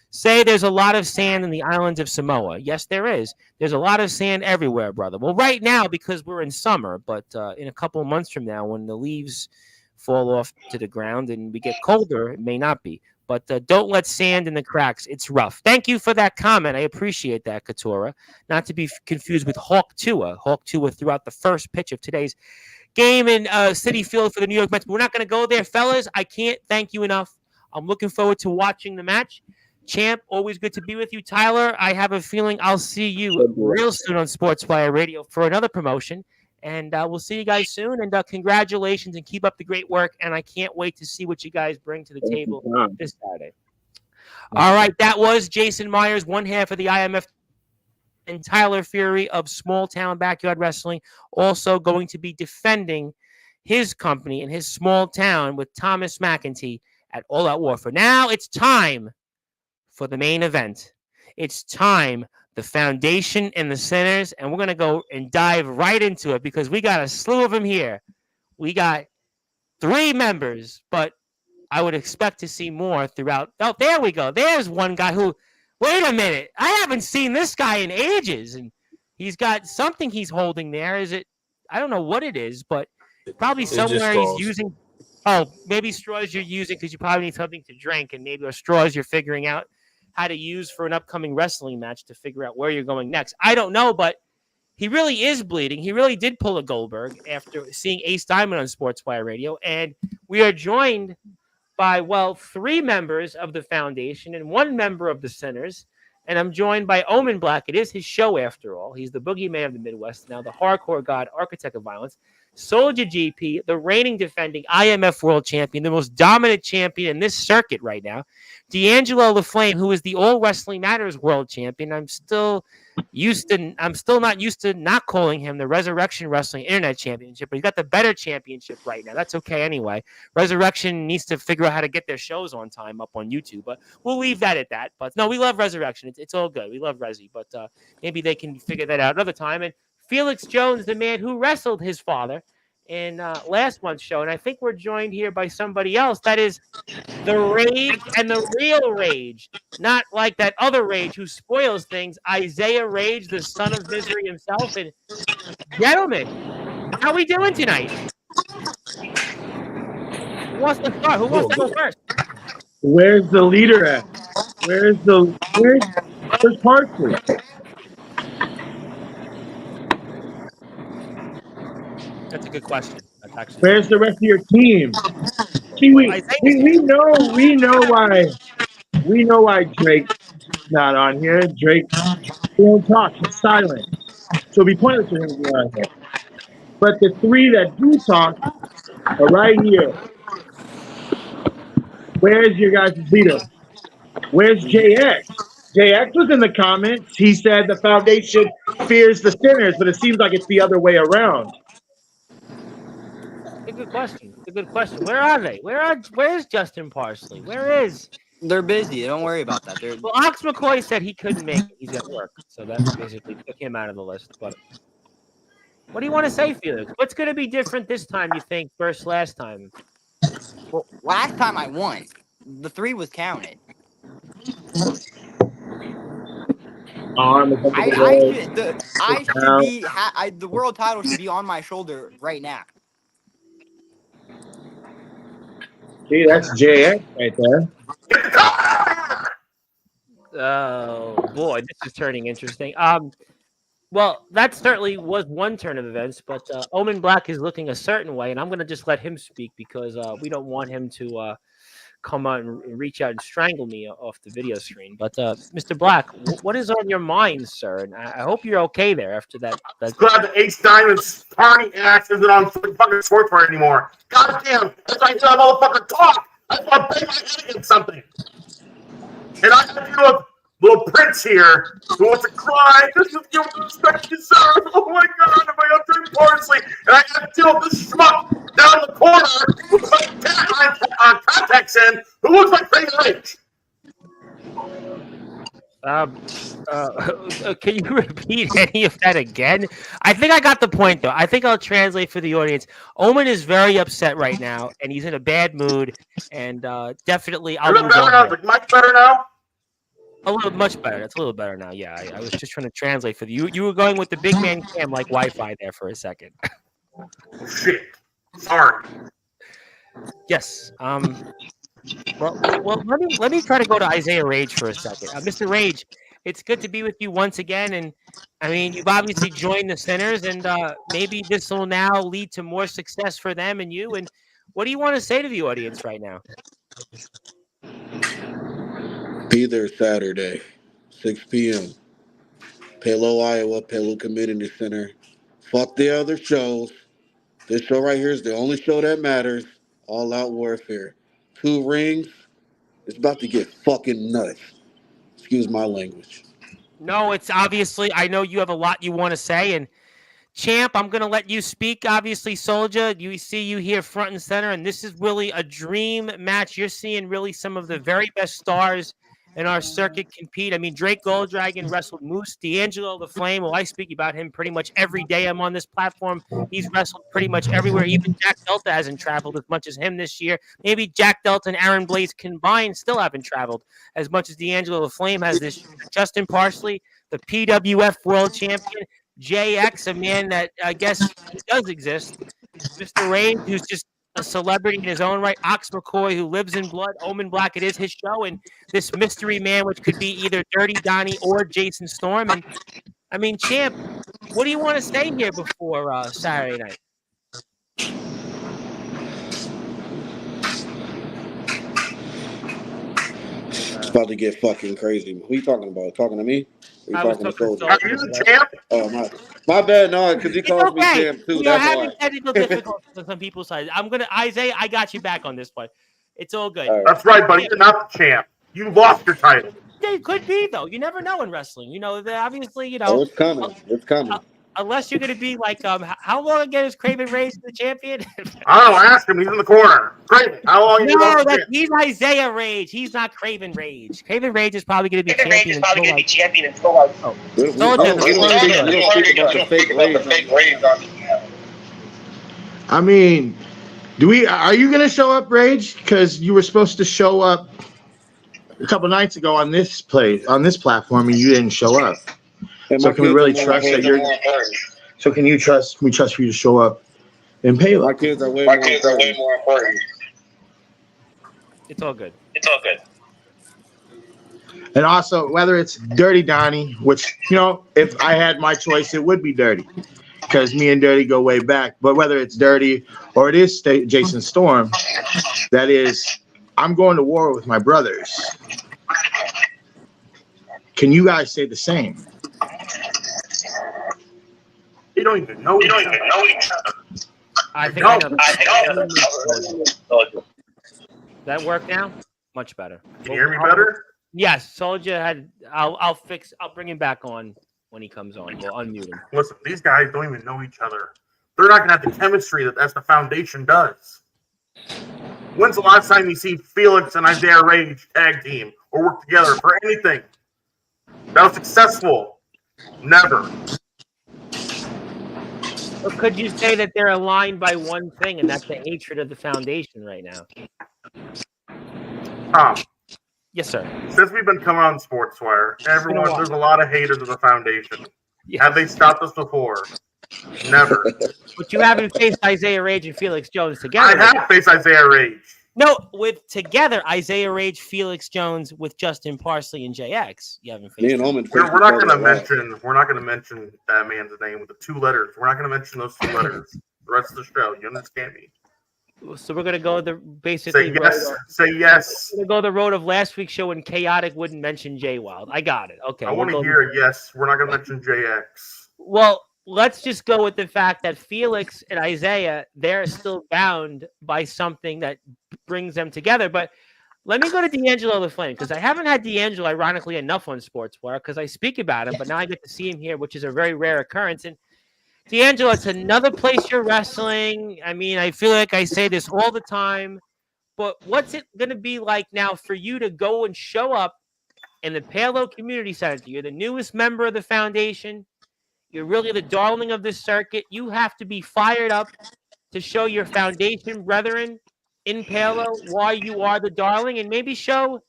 Say there's a lot of sand in the islands of Samoa. Yes, there is. There's a lot of sand everywhere, brother. Well, right now, because we're in summer, but in a couple of months from now, when the leaves fall off to the ground and we get colder, it may not be. But don't let sand in the cracks. It's rough. Thank you for that comment. I appreciate that, Katora. Not to be confused with Hawk Tua. Hawk Tua threw out the first pitch of today's game in Citi Field for the New York Mets. We're not going to go there, fellas. I can't thank you enough. I'm looking forward to watching the match. Champ, always good to be with you. Tyler, I have a feeling I'll see you real soon on Sportswire Radio for another promotion. And we'll see you guys soon. And congratulations and keep up the great work. And I can't wait to see what you guys bring to the table this Saturday. All right. That was Jason Myers, one half of the IMF, and Tyler Fury of Small Town Backyard Wrestling, also going to be defending his company in his small town with Thomas McEntee at All Out Warfare. Now it's time for the main event. It's time, the foundation and the centers, and we're going to go and dive right into it because we got a slew of them here. We got 3 members, but I would expect to see more throughout. Oh, there we go. There's one guy who, wait a minute. I haven't seen this guy in ages. And he's got something he's holding there. Is it? I don't know what it is, but probably It's just somewhere he's straws. using. Oh, maybe straws you're using because you probably need something to drink, and maybe straws you're figuring out how to use for an upcoming wrestling match to figure out where you're going next. I don't know, but he really is bleeding. He really did pull a Goldberg after seeing Ace Diamond on Sportswire Radio. And we are joined by, well, 3 members of the foundation and 1 member of the Sinners. And I'm joined by Omen Black. It is his show, after all. He's the boogeyman of the Midwest now, the hardcore god, architect of violence. Soldier GP, the reigning defending IMF world champion, the most dominant champion in this circuit right now. D'Angelo LaFlame, who is the All Wrestling Matters world champion. I'm still not used to not calling him the Resurrection Wrestling Internet Championship, but he's got the better championship right now. That's okay anyway. Resurrection needs to figure out how to get their shows on time up on YouTube, but we'll leave that at that. But no, we love Resurrection. It's all good. We love Resi, but maybe they can figure that out another time. And Felix Jones, the man who wrestled his father in last month's show. And I think we're joined here by somebody else. That is the Rage and the real Rage. Not like that other Rage who spoils things. Isaiah Rage, the son of misery himself. And gentlemen, how are we doing tonight? Who wants to start? Who wants to go first? Where's the leader at? Where's Parsley? That's a good question. That's actually. Where's the rest of your team? See, we know why Drake's not on here. Drake won't talk. He's silent. So it'd be pointless for him to be on here. But the 3 that do talk are right here. Where's your guys' leader? Where's JX? JX was in the comments. He said the foundation fears the sinners, but it seems like it's the other way around. A good question. It's a good question. Where are they? Where's Justin Parsley? Where is? They're busy. Don't worry about that. Well, Ox McCoy said he couldn't make it. He's at work, so that basically took him out of the list. But what do you want to say, Felix? What's going to be different this time, you think, versus last time? Well, last time I won, the 3 was counted. The world title should be on my shoulder right now. See, that's JX right there. Oh boy, this is turning interesting. Well, that certainly was one turn of events, but Omen Black is looking a certain way, and I'm going to just let him speak because we don't want him to come out and reach out and strangle me off the video screen. But Mr. Black, what is on your mind, sir? And I hope you're okay there after that. Glad the Ace Diamond's party act isn't on fucking Sportswire anymore. God damn, that's why I tell motherfucker talk. I just want to bang my head against something. And I have to do a little prince here who wants to cry. This is the respect you deserve. Oh my god, am I up to Parsley? And I got to deal with this schmuck down the corner with fucking contacts in who looks like Frank Lynch. Can you repeat any of that again? I think I got the point, though. I think I'll translate for the audience. Omen is very upset right now, and he's in a bad mood, and definitely I'll move on. Much better now? A little much better. That's a little better now. Yeah, I was just trying to translate for you. You were going with the big man cam like Wi-Fi there for a second. Shit. Sorry. Yes. Well, let me try to go to Isaiah Rage for a second. Mr. Rage, it's good to be with you once again. And I mean, you've obviously joined the Sinners, and maybe this will now lead to more success for them and you. And what do you want to say to the audience right now? Be there Saturday, 6 p.m. Palo, Iowa, Palo Community Center. Fuck the other shows. This show right here is the only show that matters. All Out Warfare. 2 rings. It's about to get fucking nuts. Excuse my language. No, it's obviously, I know you have a lot you want to say. And Champ, I'm going to let you speak. Obviously, Soldier, you see you here front and center. And this is really a dream match. You're seeing really some of the very best stars in our circuit compete. I mean, Drake Golddragon wrestled Moose. D'Angelo the Flame, well, I speak about him pretty much every day I'm on this platform. He's wrestled pretty much everywhere. Even Jack Delta hasn't traveled as much as him this year. Maybe Jack Delta and Aaron Blaze combined still haven't traveled as much as D'Angelo the Flame has this year. Justin Parsley, the PWF World Champion. JX, a man that I guess does exist. Mr. Rage, who's just a celebrity in his own right. Ox McCoy, who lives in blood. Omen Black, it is his show. And this mystery man, which could be either Dirty Donnie or Jason Storm. And, I mean, Champ, what do you want to say here before Saturday night? It's about to get fucking crazy. Who you talking about? Talking to me? I was talking to Soldier. Are you the champ? Oh, my bad. No, because he calls me champ, too. You're That's having why. technical difficulties on some people's side. Isaiah, I got you back on this one. It's all good. That's right, buddy. You're not the champ. You lost your title. It could be, though. You never know in wrestling. You know, obviously, you know. Oh, it's coming. It's coming. Unless you're going to be like, how long again is Craven Rage the champion? I don't know. Ask him. He's in the corner. Craven, how long No, he's Isaiah Rage. He's not Craven Rage. Craven Rage is probably going to be champion until like. Oh. We don't speak about the fake Rage. I mean, are you going to show up, Rage? Because you were supposed to show up a couple nights ago on this platform, and you didn't show up. So can we really trust that you're? So can you trust? Can we trust for you to show up and pay? My kids are way more important. It's all good. And also, whether it's Dirty Donnie, which, you know, if I had my choice, it would be Dirty, because me and Dirty go way back. But whether it's Dirty or it is Jason Storm, that is, I'm going to war with my brothers. Can you guys say the same? You don't even know each other. I think I know. That work now? Much better. Can you hear me better? Yes, Soldier had. I'll bring him back on when he comes on. We'll unmute him. Listen, these guys don't even know each other. They're not gonna have the chemistry that's the foundation does. When's the last time you see Felix and Isaiah Rage tag team or work together for anything that was successful? Never. Or could you say that they're aligned by one thing, and that's the hatred of the foundation right now? Tom. Yes, sir. Since we've been coming on Sportswire, there's a lot of haters of the foundation. Yes. Have they stopped us before? Never. But you haven't faced Isaiah Rage and Felix Jones together. I have faced Isaiah Rage. No, with together Isaiah Rage, Felix Jones with Justin Parsley and JX. You haven't faced. We're not going to mention that man's name with the 2 letters. We're not going to mention those 2 letters. The rest of the show. You understand me? So we're gonna go basically say yes. We're gonna go the road of last week's show when Chaotic wouldn't mention Jay Wild. I got it. Okay. I want to hear yes. We're not gonna mention JX. Well, let's just go with the fact that Felix and Isaiah, they're still bound by something that brings them together. But let me go to D'Angelo the Flame, because I haven't had D'Angelo, ironically enough, on Sportswire, because I speak about him, but now I get to see him here, which is a very rare occurrence. And D'Angelo, it's another place you're wrestling. I mean, I feel like I say this all the time, but what's it going to be like now for you to go and show up in the Palo Community Center? You're the newest member of the foundation. You're really the darling of this circuit. You have to be fired up to show your foundation brethren in Palo why you are the darling, and maybe show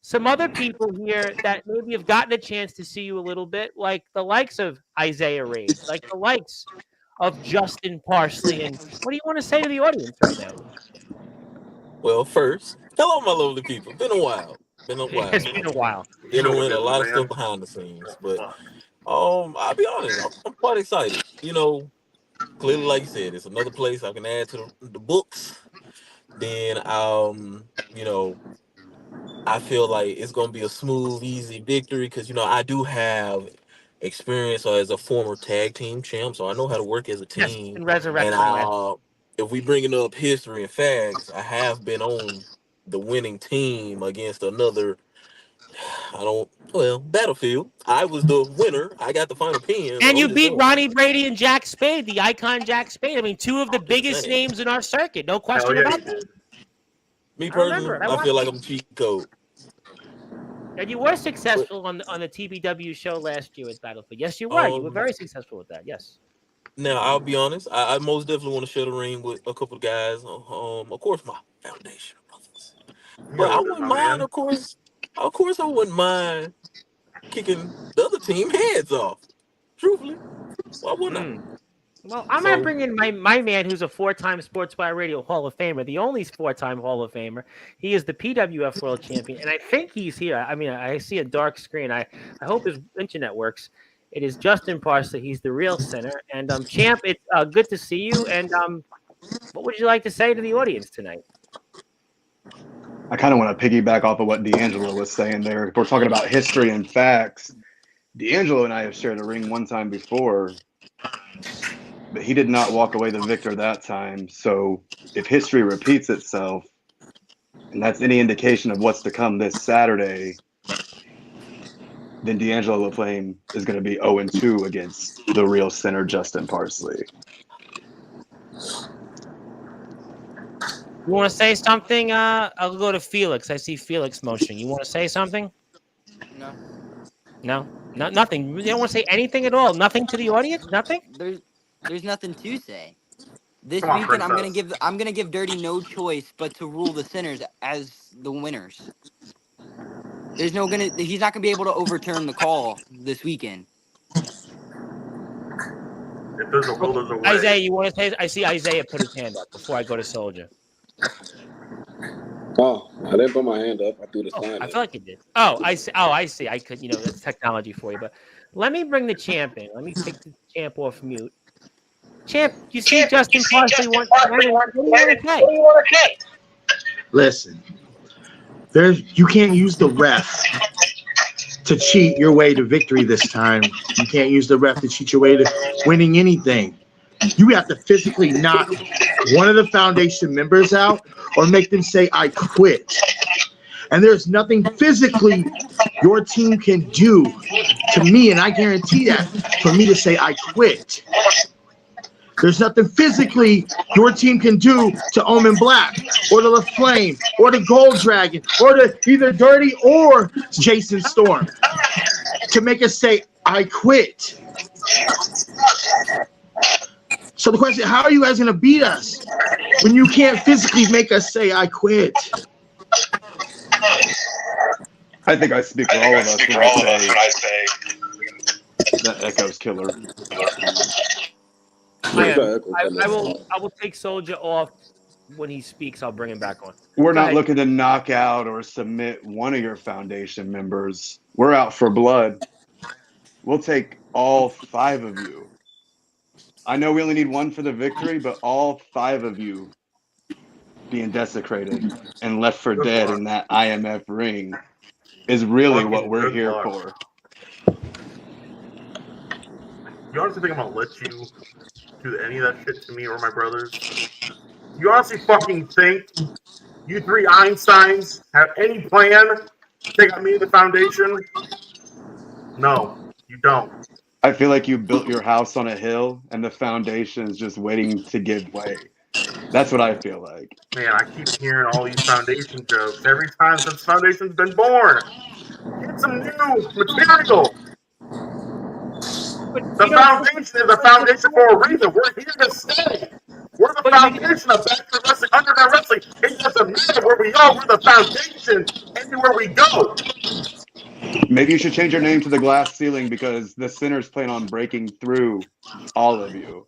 some other people here that maybe have gotten a chance to see you a little bit, like the likes of Isaiah Rage, like the likes of Justin Parsley. And what do you want to say to the audience right now? Well, first, hello, my lovely people. Been a while. It's been a while. Dealing with a lot of stuff behind the scenes, but I'll be honest, I'm quite excited. You know, clearly, like you said, it's another place I can add to the books. Then, you know, I feel like it's going to be a smooth, easy victory because, you know, I do have experience as a former tag team champ, so I know how to work as a team. Yes, and resurrection. And if we bringing up history and facts, I have been on the winning team against another, Battlefield. I was the winner. I got the final pin. And you beat Ronnie Brady and Jack Spade, the icon Jack Spade. I mean, 2 of the biggest names in our circuit. No question about that. Me personally, I feel like I'm cheat code. And you were successful on the TBW show last year with Battlefield. Yes, you were. You were very successful with that. Yes. Now I'll be honest. I most definitely want to share the ring with a couple of guys. Of course, my foundation brothers. But I wouldn't mind, of course. Of course, I wouldn't mind kicking the other team heads off. Truthfully, why wouldn't I? Well, I'm going to bring in my man who's a 4-time Sportswire Radio Hall of Famer, the only 4-time Hall of Famer. He is the PWF World Champion, and I think he's here. I mean, I see a dark screen. I hope his internet works. It is Justin Parsley. He's the real center. And, Champ, it's good to see you. And what would you like to say to the audience tonight? I kind of want to piggyback off of what D'Angelo was saying there. If we're talking about history and facts, D'Angelo and I have shared a ring one time before, but he did not walk away the victor that time. So if history repeats itself, and that's any indication of what's to come this Saturday, then D'Angelo LaFlame is going to be 0-2 against the real center, Justin Parsley. You want to say something? I'll go to Felix. I see Felix motion. You want to say something? No. No? Nothing. You don't want to say anything at all? Nothing to the audience? Nothing? There's nothing to say. This Come on, weekend Princess. I'm gonna give Dirty no choice but to rule the sinners as the winners. He's not gonna be able to overturn the call this weekend. If there's a will, there's a way. Isaiah, you want to say? I see Isaiah put his hand up before I go to Soldier. Oh, I didn't put my hand up. I threw the sign. I feel like you did. Oh, I see. I see. I could, that's technology for you. But let me bring the champ in. Let me take the champ off mute. Champ, you see Justin Parsley what do you want to say? Listen, you can't use the ref to cheat your way to victory this time. You can't use the ref to cheat your way to winning anything. You have to physically knock one of the foundation members out or make them say, I quit. And there's nothing physically your team can do to me, and I guarantee that, for me to say, I quit. There's nothing physically your team can do to Omen Black or to the Flame or to Gold Dragon or to either Dirty or Jason Storm to make us say, I quit. So the question, how are you guys going to beat us when you can't physically make us say, I quit? I think I speak for all of us when I say that echo's killer. I will take Soldier off when he speaks. I'll bring him back on. We're not looking to knock out or submit one of your foundation members. We're out for blood. We'll take all 5 of you. I know we only need 1 for the victory, but all 5 of you being desecrated and left for dead in that IMF ring is really what we're here for. You honestly think I'm gonna let you do any of that shit to me or my brothers? You honestly fucking think you 3 Einsteins have any plan to take out me and the foundation? No, you don't. I feel like you built your house on a hill and the foundation is just waiting to give way. That's what I feel like. Man, I keep hearing all these foundation jokes every time since foundation's been born. Get some new material. The foundation is a foundation for a reason. We're here to stay. We're the foundation of backyard wrestling, underground wrestling. It doesn't matter where we are. We're the foundation anywhere we go. Maybe you should change your name to the Glass Ceiling because the sinners plan on breaking through all of you.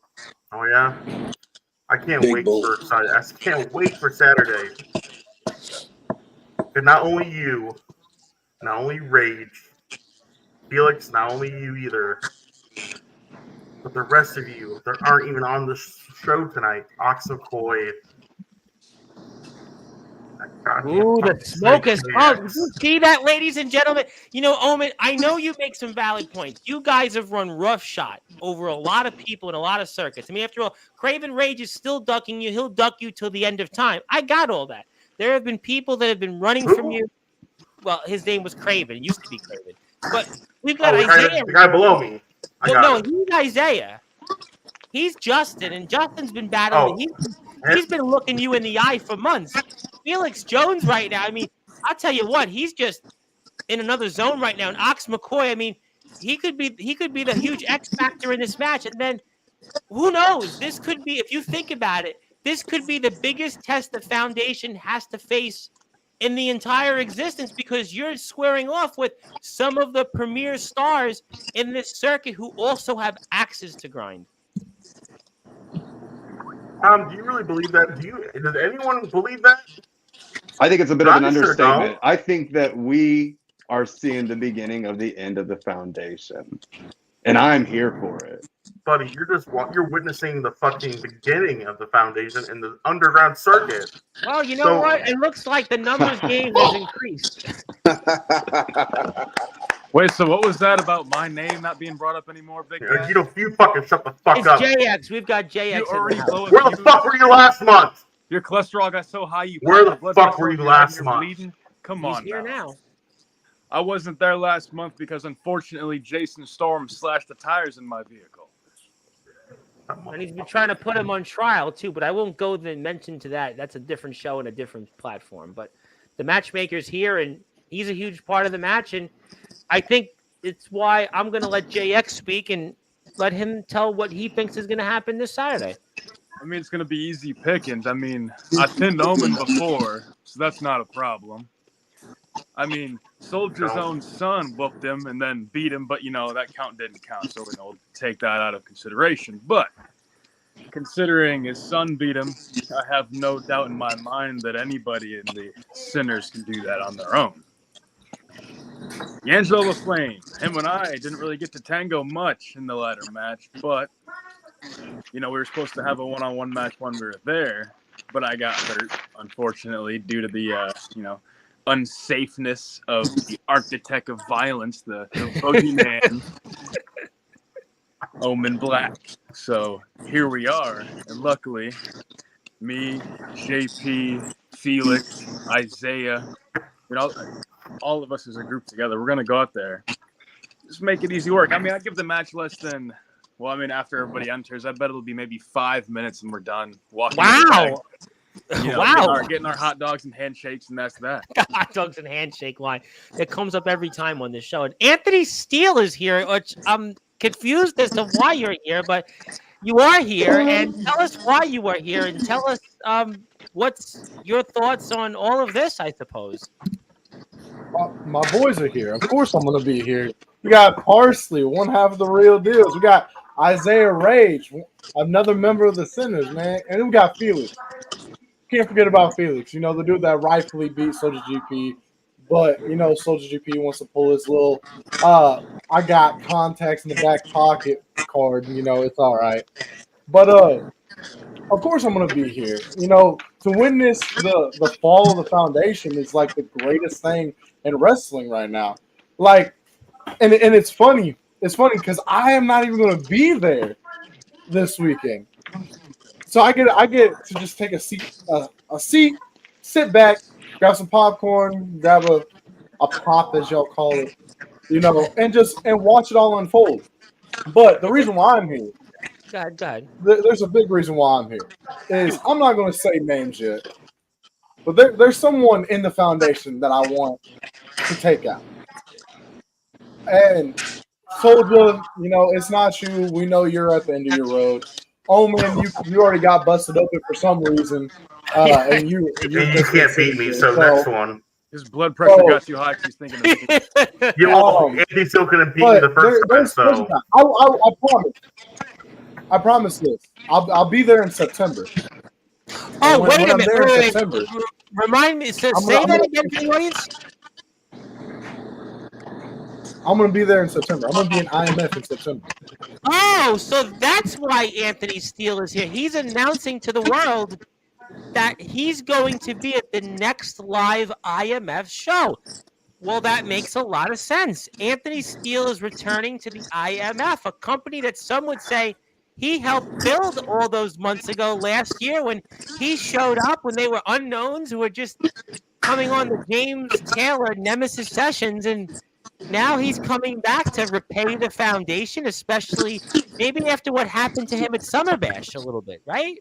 Oh yeah, I can't wait for Saturday. I can't wait for Saturday. And not only you, not only Rage, Felix, not only you either, but the rest of you that aren't even on the show tonight. Oxocoy. Ooh, the smoke is up. Did you see that, ladies and gentlemen? Omen, I know you make some valid points. You guys have run roughshod over a lot of people in a lot of circuits. I mean, after all, Craven Rage is still ducking you. He'll duck you till the end of time. I got all that. There have been people that have been running from you. Well, his name was Craven. It used to be Craven. But we've got Isaiah. The guy below me. He's Isaiah. He's Justin, and Justin's been battling. He's been looking you in the eye for months. Felix Jones right now, I mean, I'll tell you what, he's just in another zone right now. And Ox McCoy, I mean, he could be the huge X factor in this match. And then who knows? This could be, if you think about it, this could be the biggest test the Foundation has to face in the entire existence, because you're squaring off with some of the premier stars in this circuit who also have axes to grind. Do you really believe that? Does anyone believe that? I think it's a bit of an I sure understatement. don't. I think that we are seeing the beginning of the end of the Foundation, and I'm here for it. Buddy, you're witnessing the fucking beginning of the Foundation in the underground circuit. Well, you know what? It looks like the numbers game has increased. Wait, so what was that about my name not being brought up anymore, Big Cat? You fucking shut the fuck It's up. JX. We've got JX. You already blew Where the fuck were you last month? Your cholesterol got so high you. Where the blood fuck pressure were up you your head and last you're month? bleeding? Come He's on here now. I wasn't there last month because unfortunately Jason Storm slashed the tires in my vehicle. And he's been trying to put him on trial too, but I won't go and mention to that. That's a different show and a different platform. But the matchmaker's here, and he's a huge part of the match. And I think it's why I'm going to let JX speak and let him tell what he thinks is going to happen this Saturday. I mean, it's going to be easy pickings. I mean, I pinned Omen before, so that's not a problem. I mean, Soldier's own son whooped him and then beat him, but, that count didn't count, so we'll take that out of consideration. But considering his son beat him, I have no doubt in my mind that anybody in the Sinners can do that on their own. D'Angelo LaFlame, him and I didn't really get to tango much in the ladder match, but, we were supposed to have a one-on-one match when we were there, but I got hurt, unfortunately, due to the, unsafeness of the architect of violence, the boogeyman, Omen Black. So here we are, and luckily, me, JP, Felix, Isaiah, all of us as a group together, we're gonna go out there, just make it easy work. I mean, I give the match less than. Well, I mean, after everybody enters, I bet it'll be maybe 5 minutes and we're done. Wow. Wow. Getting our hot dogs and handshakes, and that's that. Hot dogs and handshake line. It comes up every time on this show. And Anthony Steele is here, which I'm confused as to why you're here, but you are here. And tell us why you are here, and tell us what's your thoughts on all of this, I suppose. My boys are here. Of course I'm going to be here. We got Parsley, one half of the Real Deals. We got Isaiah Rage, another member of the Sinners, man. And then we got Felix. Can't forget about Felix. The dude that rightfully beat Soldier GP. But, Soldier GP wants to pull his little, I got contacts in the back pocket card. It's all right. But, of course I'm going to be here. To witness the fall of the Foundation is like the greatest thing in wrestling right now. Like, and it's funny. It's funny because I am not even going to be there this weekend. So I get to just take a seat, sit back, grab some popcorn, grab a pop, as y'all call it, and watch it all unfold. But the reason why I'm here, Go ahead. There's a big reason why I'm here. Is I'm not going to say names yet, but there's someone in the Foundation that I want to take out. And Soldier, it's not you. We know you're at the end of your road. Omen, you already got busted open for some reason, and you can't beat me. So next one. His blood pressure got too high because he's thinking of me. Anthony still couldn't beat me the first time. So I promise this. I'll be there in September. Oh, wait a minute. Wait. Remind me. Say that again for the audience. I'm going to be there in September. I'm going to be in IMF in September. Oh, so that's why Anthony Steele is here. He's announcing to the world that he's going to be at the next live IMF show. Well, that makes a lot of sense. Anthony Steele is returning to the IMF, a company that some would say he helped build all those months ago last year when he showed up when they were unknowns who were just coming on the James Taylor Nemesis sessions, and now he's coming back to repay the Foundation, especially maybe after what happened to him at Summer Bash a little bit, right?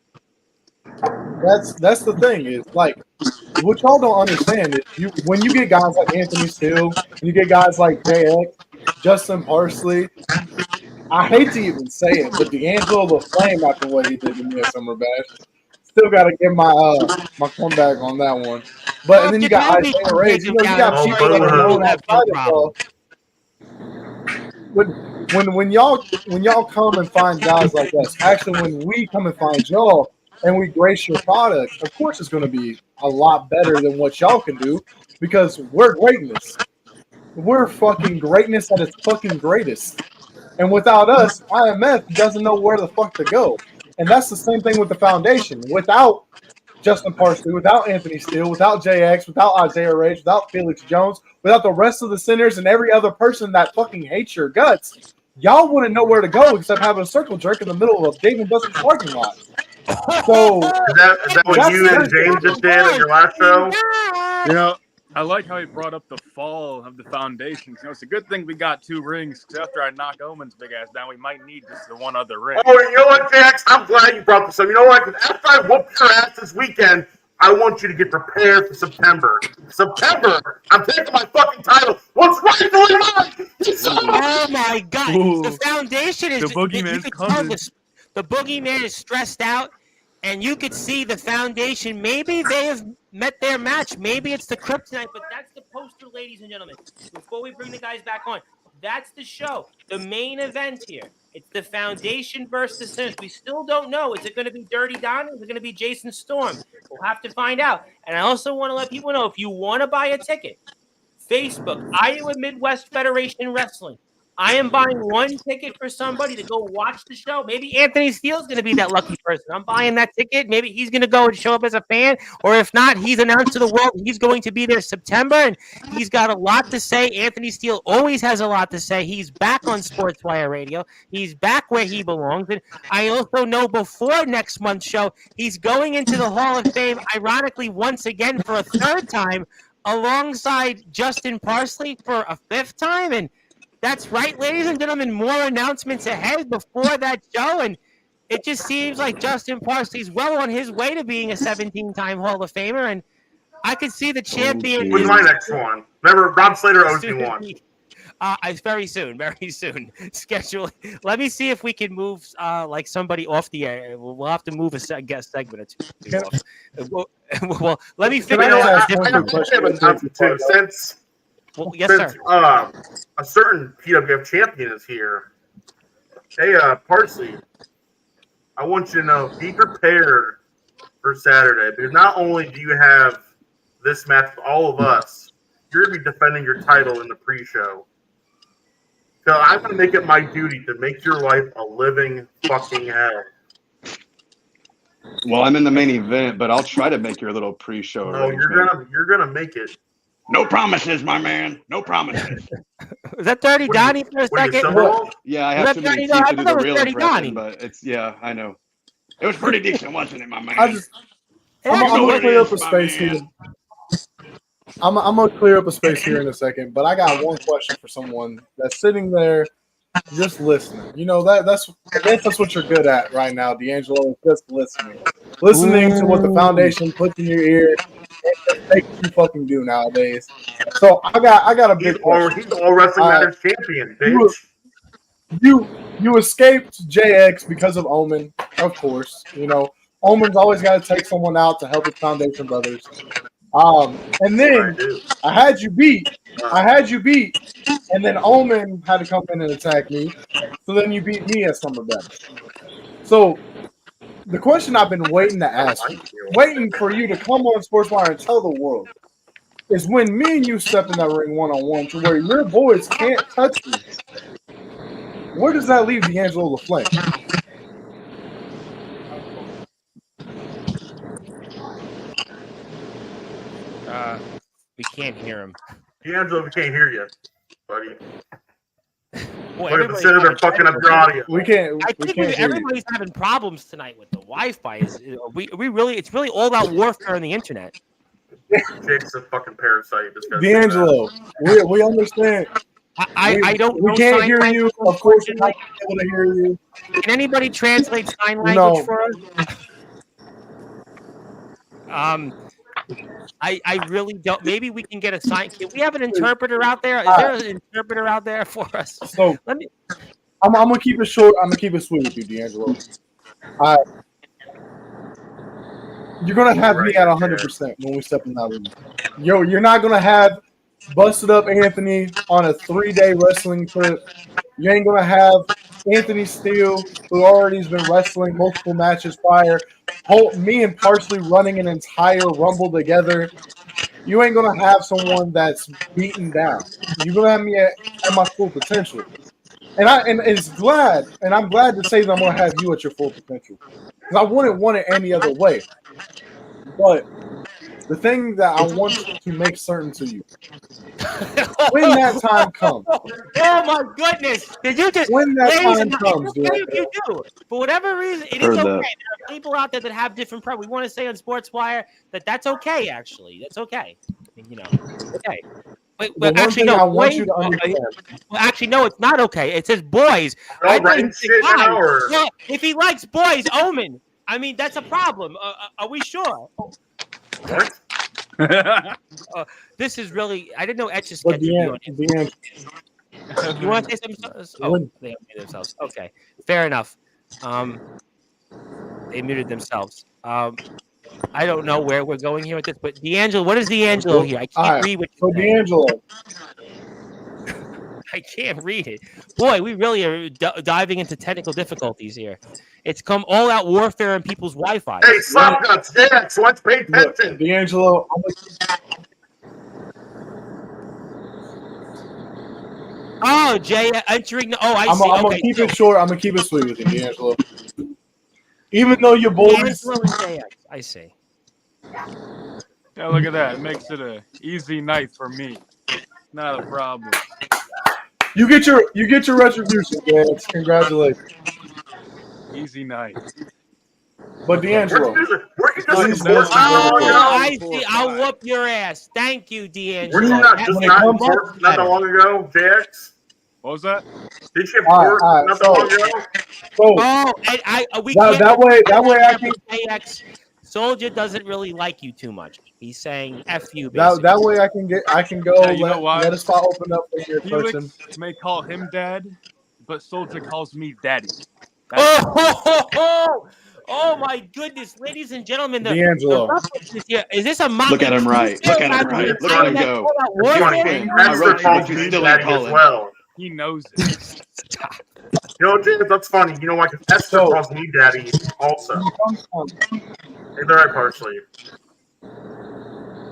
That's the thing is like what y'all don't understand is when you get guys like Anthony Steele, and you get guys like JX, Justin Parsley. I hate to even say it, but D'Angelo the Flame after what he did to me at Summer Bash. Still got to give my comeback on that one. But and then you got Isaiah Rage. You got Oh, people that are known outside of when y'all come and find guys like us. Actually, when we come and find y'all and we grace your product, of course it's going to be a lot better than what y'all can do because we're greatness. We're fucking greatness at its fucking greatest. And without us, IMF doesn't know where the fuck to go. And that's the same thing with the foundation. Without Justin Parsley, without Anthony Steele, without JX, without Isaiah Rage, without Felix Jones, without the rest of the centers and every other person that fucking hates your guts, y'all wouldn't know where to go except having a circle jerk in the middle of Dave and Buster's parking lot. So is that what you and James just did at your last show? You know, I like how he brought up the fall of the foundation. You know, it's a good thing we got 2 rings. Because after I knock Omen's big ass down, we might need just the one other ring. Oh, you know what, Jax? I'm glad you brought this up. You know what? 'Cause after I whoop your ass this weekend, I want you to get prepared for September. September, I'm taking my fucking title. What's rightfully mine? Oh my God! Ooh. The foundation is The boogeyman's coming. The boogeyman is stressed out, and you could see the foundation. Maybe they have met their match. Maybe it's the kryptonite, but that's the poster, ladies and gentlemen. Before we bring the guys back on, that's the show. The main event here. It's the foundation versus the Sinners. We still don't know. Is it going to be Dirty Don? Is it going to be Jason Storm? We'll have to find out. And I also want to let people know, if you want to buy a ticket, Facebook, Iowa Midwest Federation Wrestling. I am buying 1 ticket for somebody to go watch the show. Maybe Anthony Steele's going to be that lucky person. I'm buying that ticket. Maybe he's going to go and show up as a fan. Or if not, he's announced to the world he's going to be there September, and he's got a lot to say. Anthony Steele always has a lot to say. He's back on Sportswire Radio. He's back where he belongs. And I also know before next month's show, he's going into the Hall of Fame, ironically, once again for a 3rd time, alongside Justin Parsley for a 5th time. And that's right, ladies and gentlemen, more announcements ahead before that show. And it just seems like Justin Parsley's well on his way to being a 17-time Hall of Famer. And I could see the champion. When's my next one? Remember, Rob Slater owes me one. It's very soon. Schedule. Let me see if we can move like somebody off the air. We'll have to move a guest segment or 2 off. Well, let me figure out. Since yes, sir. A certain PWF champion is here. Hey, Parsley, I want you to know, be prepared for Saturday, because not only do you have this match with all of us, you're going to be defending your title in the pre-show. So I'm going to make it my duty to make your life a living fucking hell. Well, I'm in the main event, but I'll try to make your little pre-show. No, you're gonna make it. No promises, my man. No promises. Was that Dirty Donnie for a second? Yeah, I have too many teeth to do the real impression, but it's I know. It was pretty decent, wasn't it, my man? I'm gonna clear up a space here. I'm gonna clear up a space here in a second, but I got one question for someone that's sitting there just listening. You know that's what you're good at right now, D'Angelo. Just listening to what the foundation puts in your ear. It makes you fucking do nowadays. So I got a big question. He's all wrestling matters champion, bitch. You escaped JX because of Omen, of course. You know Omen's always got to take someone out to help his Foundation brothers. And then I had you beat, and then Omen had to come in and attack me. So then you beat me at Summer Bash. So the question I've been waiting to ask, waiting for you to come on Sportswire and tell the world, is when me and you step in that ring one-on-one to where your boys can't touch me. Where does that leave D'Angelo the Flame? We can't hear him. D'Angelo, we can't hear you, buddy. Well, What if the Senators are fucking up your audio? We can't. I think everybody's having problems tonight with the Wi-Fi. It's really all about warfare on the internet. Jake's a fucking parasite. D'Angelo, we understand. I don't. We can't hear you. Of course, we're not able to hear you. Can anybody translate sign language for us? I really don't. Maybe we can get a sign. Can we have an interpreter out there? Is there an interpreter out there for us? So Let me. I'm gonna keep it short. I'm gonna keep it sweet with you, D'Angelo. You're gonna have me at 100% when we step in that room. You're not gonna have busted up Anthony on a 3-day wrestling trip. You ain't gonna have Anthony Steele, who already has been wrestling multiple matches prior. Me and Parsley running an entire Rumble together. You ain't gonna have someone that's beaten down. You're gonna have me at my full potential. And I'm glad to say that I'm gonna have you at your full potential. Because I wouldn't want it any other way. But the thing that I want to make certain to you, when that time comes. Oh my goodness! Did you just? When that Ladies time and comes, it's okay if you do. For whatever reason, it is Heard okay. that. There are people out there that have different. We want to say on Sportswire that's okay. Actually, that's okay. You know, okay. But actually, no. I want boys, you to understand. Well, actually, no, it's not okay. It says boys. No, I thought he right said shit guys. now, or- Well, if he likes boys, Omen. I mean, that's a problem. Are we sure? What? This is really. I didn't know Etch is But sketchy. You want to say something? Oh, they muted themselves. Okay, fair enough. They muted themselves. I don't know where we're going here with this, but D'Angelo, what is D'Angelo here? I can't read what you're saying. D'Angelo. I can't read it. Boy, we really are diving into technical difficulties here. It's come all-out warfare on people's Wi-Fi. Hey, Slapnuts, Jax, let's pay attention. D'Angelo, Oh, Jay entering. I I'm see. gonna keep it short. I'm gonna keep it sweet with you, D'Angelo. Even though your boys, D'Angelo and JX, I see. Yeah, look at that. It makes it a easy night for me. Not a problem. you get your retribution, guys. Congratulations. Easy night. But D'Angelo, I see. I'll whoop your ass. Thank you, D'Angelo. Were you not just not in court not that long ago, JX? What was that? Did you have court not that long ago? We that way I can. JX Soldier doesn't really like you too much. He's saying F you, basically. That way I can go. Yeah, you know why? Let a spot open up for your Felix person. may call him dad, but Soldier calls me daddy. Oh my goodness, ladies and gentlemen, D'Angelo. Is this a mock? Look at him right. Look at him right. Look at him go. I wrote you, but you still ain't calling. Well. He knows it. You know, James, that's funny. You know why? Because Esther calls me daddy also. Hey, they're right, partially.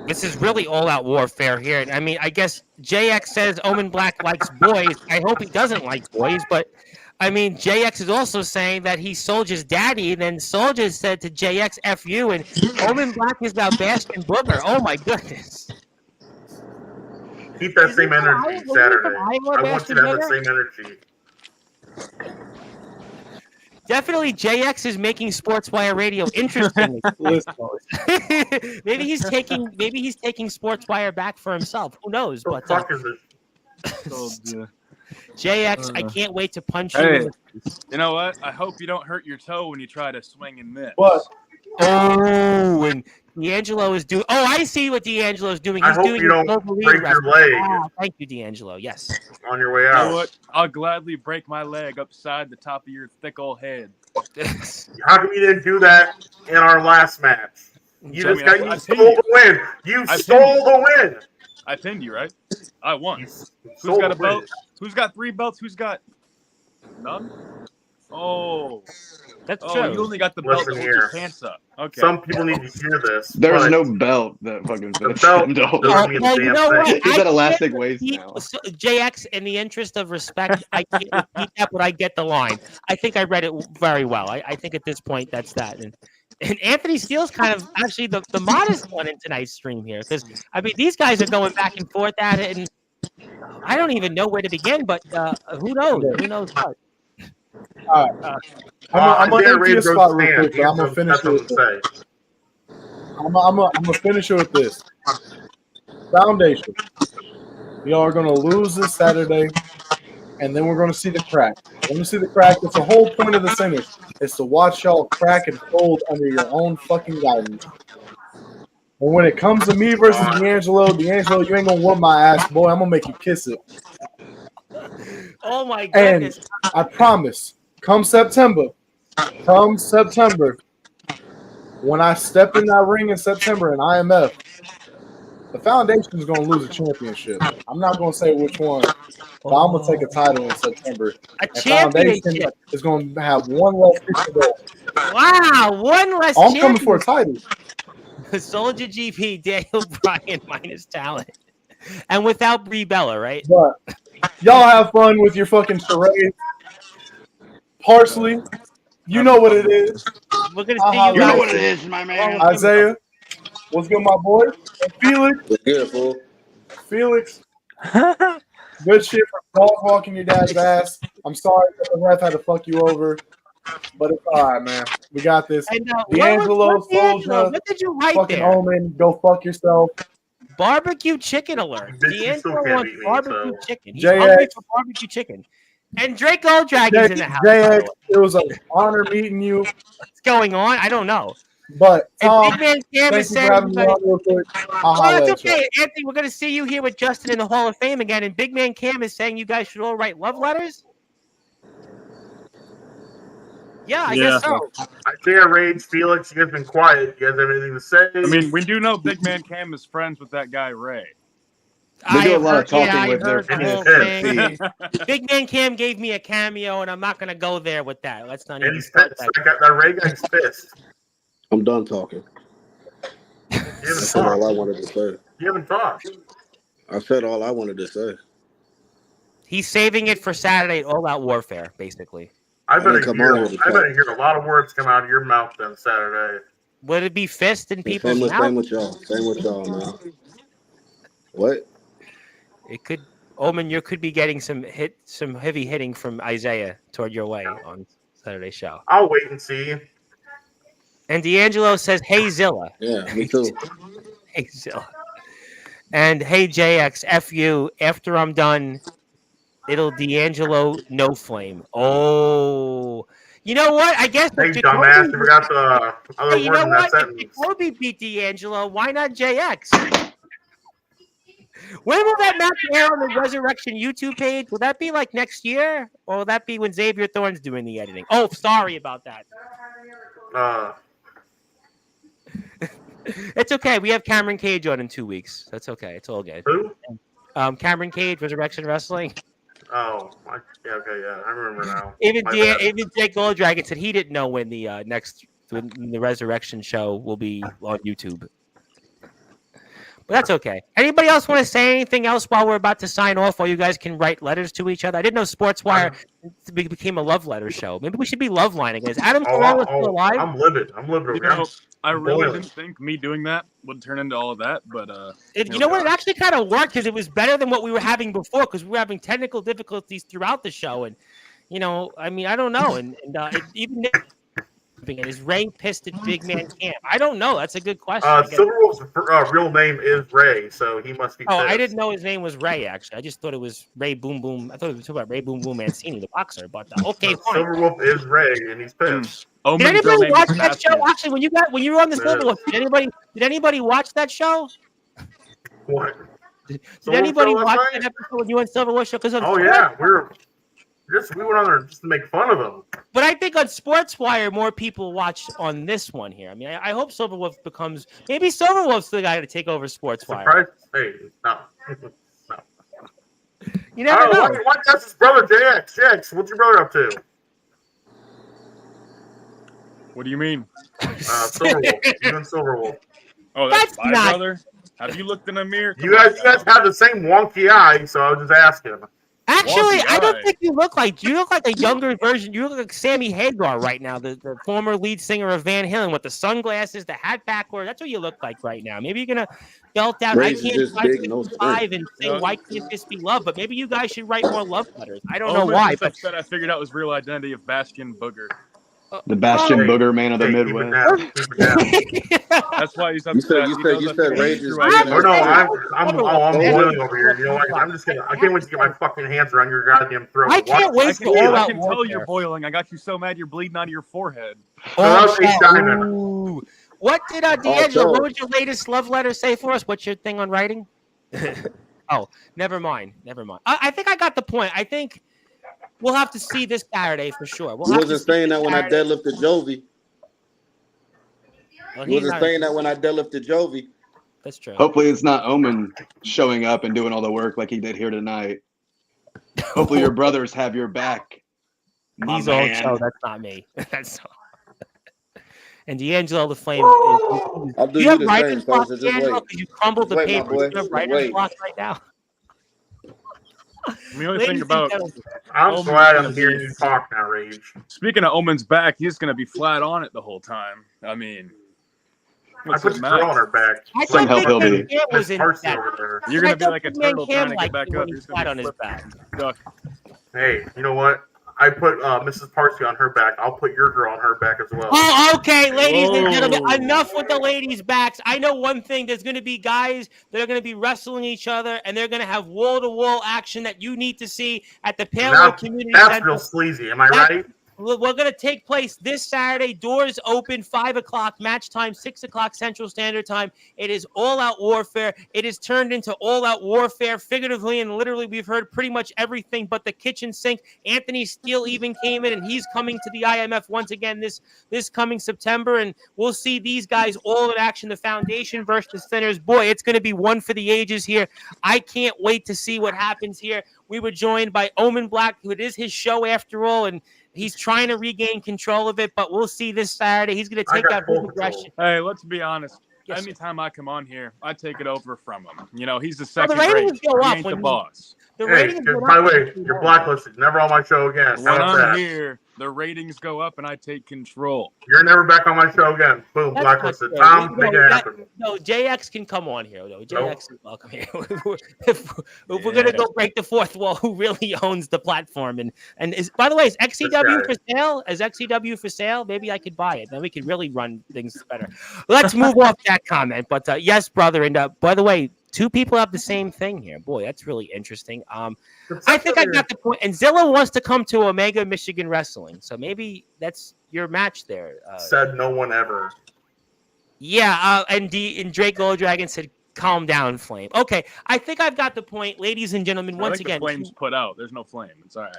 This is really all-out warfare here. I mean, I guess JX says Omen Black likes boys. I hope he doesn't like boys, but I mean, JX is also saying that he's Soldier's daddy, and then Soldier said to JX, F you, and Omen Black is now Bastion Booger. Oh, my goodness. Keep that same energy Saturday. I want you to have the same energy. Definitely, JX is making Sportswire Radio interesting. maybe he's taking Sportswire back for himself. Who knows? What the fuck is it? JX, I can't wait to punch you. You know what? I hope you don't hurt your toe when you try to swing and miss. What? Oh, and D'Angelo is doing. Oh, I see what D'Angelo is doing. He's doing you don't break your leg. Thank you, D'Angelo. Yes. On your way out. You know what? I'll gladly break my leg upside the top of your thick old head. How come you didn't do that in our last match? You stole the win. You stole the win. I pinned you, right? I won. Who's got a belt? Who's got 3 belts? Who's got none? Oh. That's true. You only got the belt that holds your pants up. Okay. Some people need to hear this. There's no belt that fucking fits belt him. doesn't mean you know what? He's at elastic waist now. JX, in the interest of respect, I can't repeat that, but I get the line. I think I read it very well. I think at this point that's that. And Anthony Steele's kind of actually the modest one in tonight's stream here, because I mean these guys are going back and forth at it, and I don't even know where to begin. But who knows? Who knows what? All right. I'm gonna empty the spot real quick, but I'm gonna finish it with this. I'm gonna finish it with this. Foundation. Y'all are gonna lose this Saturday, and then we're gonna see the crack. We're gonna see the crack. It's the whole point of the Centers. It's to watch y'all crack and fold under your own fucking guidance. And when it comes to me versus D'Angelo, you ain't gonna whoop my ass, boy. I'm gonna make you kiss it. Oh my And goodness! I promise, come September, when I step in that ring in September in IMF, the foundation is gonna lose a championship. I'm not gonna say which one, but I'm gonna take a title in September. A And foundation championship. is gonna have one less piece of gold. Wow, one less I'm coming for a championship. title. Soldier GP, Daniel Bryan minus talent, and without Brie Bella, right? But y'all have fun with your fucking charade. Parsley, you know what it is. We're gonna I'll see you holler guys. at what it is, my man. Isaiah, what's good, my boy? And Felix, What's good, fool? Felix, good shit for dog walking your dad's ass. I'm sorry that the ref had to fuck you over, but it's all right, man. We got this. And D'Angelo, D'Angelo? Soldier, What did you write fucking there? Omen, go fuck yourself. Barbecue chicken alert. Bitch, you still D'Angelo can't wants beat me, barbecue so. chicken. He's JX. hungry for barbecue chicken. And Drake Dragon's in the house. By the JX, way. it was an honor meeting you. What's going on? I don't know. But And Tom, Big Man Cam thank is you for saying having you me guys. on real quick. I'll Oh, holler it's at you. okay, Anthony. We're gonna see you here with Justin in the Hall of Fame again. And Big Man Cam is saying you guys should all write love letters. Yeah, I guess so. Isaiah Rage, Felix, you guys been quiet. You guys have anything to say? I mean, we do know Big Man Cam is friends with that guy Ray. They do a have lot of heard- yeah, talking I with their heard the And he's whole pissed. thing. Big Man Cam gave me a cameo, and I'm not gonna go there with that. Let's not And even he's start pissed. that. That Ray guy's pissed. I'm done talking. You I haven't said all I talked. wanted to say. You haven't talked. I said all I wanted to say. He's saving it for Saturday, All Out Warfare, basically. I better didn't come on hear. here to I talk. better hear a lot of words come out of your mouth then Saturday. Would it be fist in And people's same mouth? with y'all. Same with y'all, man. What? It could. Omen, you could be getting some heavy hitting from Isaiah toward your way on Saturday's show. I'll wait and see. And D'Angelo says, "Hey Zilla." Yeah, me too. Hey Zilla. And hey JX, F you. After I'm done, it'll D'Angelo no flame. Oh, you know what? I guess Hey, if dumbass, you Jacoby, forgot the other hey, you word know in that what? If sentence. Jacoby beat D'Angelo, why not JX? When will that match air on the Resurrection YouTube page? Will that be like next year, or will that be when Xavier Thorne's doing the editing? Oh, sorry about that. It's okay. We have Cameron Cage on in 2 weeks. That's okay. It's all good. Who? Cameron Cage, Resurrection Wrestling. Oh, yeah, okay, yeah, I remember now. Even My bad. Jake Golddragon said he didn't know when the when the Resurrection show will be on YouTube. But that's okay. Anybody else want to say anything else while we're about to sign off? While you guys can write letters to each other. I didn't know Sportswire became a love letter show. Maybe we should be love lining. Is Adam Carolla still alive? I'm livid. I'm livid You over know, here. I really boiling. didn't think me doing that would turn into all of that, but You know what? It actually kind of worked because it was better than what we were having before. Because we were having technical difficulties throughout the show, and I mean, I don't know, and even is Ray pissed at Big Man Cam? I don't know. That's a good question. Silverwolf's real name is Ray, so he must be Oh, pissed. I didn't know his name was Ray. Actually, I just thought it was Ray Boom Boom. I thought it was about Ray Boom Boom Mancini, the boxer. But okay, fine. Silverwolf is Ray, and he's pissed. Did anybody watch that show? Actually, when you were on the Silverwolf, did anybody watch that show? What? Did anybody watch that episode when you were on Silverwolf show? Because yeah, we went on there just to make fun of him. But I think on Sportswire, more people watch on this one here. I mean, I hope Silverwolf becomes maybe Silverwolf's the guy to take over Sportswire. Hey, no. You never know. What? That's his brother, JX. JX, what's your brother up to? what do you mean? Silverwolf. He's in Silverwolf. Oh, that's my not- brother. Have you looked in a mirror? You guys have the same wonky eye, so I was just asking. Actually, I don't eye. think you look like a younger version. You look like Sammy Hagar right now, the former lead singer of Van Halen with the sunglasses, the hat backward. That's what you look like right now. Maybe you're gonna belt out. Ray's I just can't big, no five and say No. why can't this be love? But maybe you guys should write more love letters. I don't know Omen why, was but upset I figured out his real identity of Bastion Booger. The Bastion Hey, Booger Man of the hey, keep it Midwest. down, keep it down. That's why he's You upset. said He knows I Rage figured is his true bigger identity. Oh no, I'm Hey, boiling over here. You know what? I'm just gonna. I can't wait to get my fucking hands around your goddamn throat. I can't Watch- wait I for can, all I out can tell warfare. you're boiling. I got you so mad you're bleeding out of your forehead. So that was Ace Diamond. Ooh. What did D'Angelo? What was your latest love letter say for us? What's your thing on writing? Oh, never mind. I think I got the point. I think we'll have to see this Saturday for sure. You wasn't saying that when I deadlifted Jovi. Well, You wasn't saying that when I deadlifted Jovi. That's true. Hopefully, it's not Omen showing up and doing all the work like he did here tonight. Hopefully, your brothers have your back. He's all show. That's not me. That's all. And D'Angelo the Flame. I'll do you have the writer's same, block, Soldier. Just D'Angelo, wait. because you crumbled the Wait, my paper. boy. You have Just writer's wait. block right now. The only Ladies thing and about gentlemen, I'm Omen's glad gonna I'm hearing be- you talk now, Rage. Speaking of Omen's back, he's going to be flat on it the whole time. I mean, I what's put it the matter? girl on her back. Some help he'll be. Cam was Miss in Parsley that. over there. You're going I to be thought like a Big Man turtle Cam trying to get liked back you when up. he You're just sat going on to be his flipping back. stuck. Hey, you know what? I put Mrs. Parsley on her back. I'll put your girl on her back as well. Oh, okay, ladies and gentlemen, Whoa. enough with the ladies' backs. I know one thing. There's going to be guys that are going to be wrestling each other, and they're going to have wall-to-wall action that you need to see at the Palo Community That's Center. real sleazy. Am I right? We're going to take place this Saturday. Doors open 5 o'clock. Match time 6 o'clock Central Standard Time. It is all-out warfare. It is turned into all-out warfare, figuratively and literally. We've heard pretty much everything but the kitchen sink. Anthony Steele even came in, and he's coming to the IMF once again this coming September, and we'll see these guys all in action. The Foundation versus the Sinners. Boy, it's going to be one for the ages here. I can't wait to see what happens here. We were joined by Omen Black, who it is his show after all, and he's trying to regain control of it, but we'll see this Saturday. He's going to take out his aggression. Hey, let's be honest. Yes, Anytime I come on here, I take it over from him. You know, he's the Well, the second ratings rate. go He up ain't when the you- boss. The Hey, ratings go by the up. way, you're blacklisted. Never on my show again. How When about I'm that? here, the ratings go up and I take control. You're never back on my show again. Boom, That's not blacklisted. fair. Tom, No, make it happen. No, JX can come on here, though. JX is welcome here. if we're going to go break the fourth wall, who really owns the platform? And is, by the way, is XCW for sale? Is XCW for sale? Maybe I could buy it. Then we could really run things better. Let's move off that comment. But yes, brother. And by the way, 2 people have the same thing here. Boy, that's really interesting. I think I got the point. And Zilla wants to come to Omega Michigan Wrestling, so maybe that's your match there. Said no one ever. Yeah, and Drake Golddragon said, "Calm down, Flame." Okay, I think I've got the point, ladies and gentlemen. Once again, the flame's put out. There's no flame. It's all right.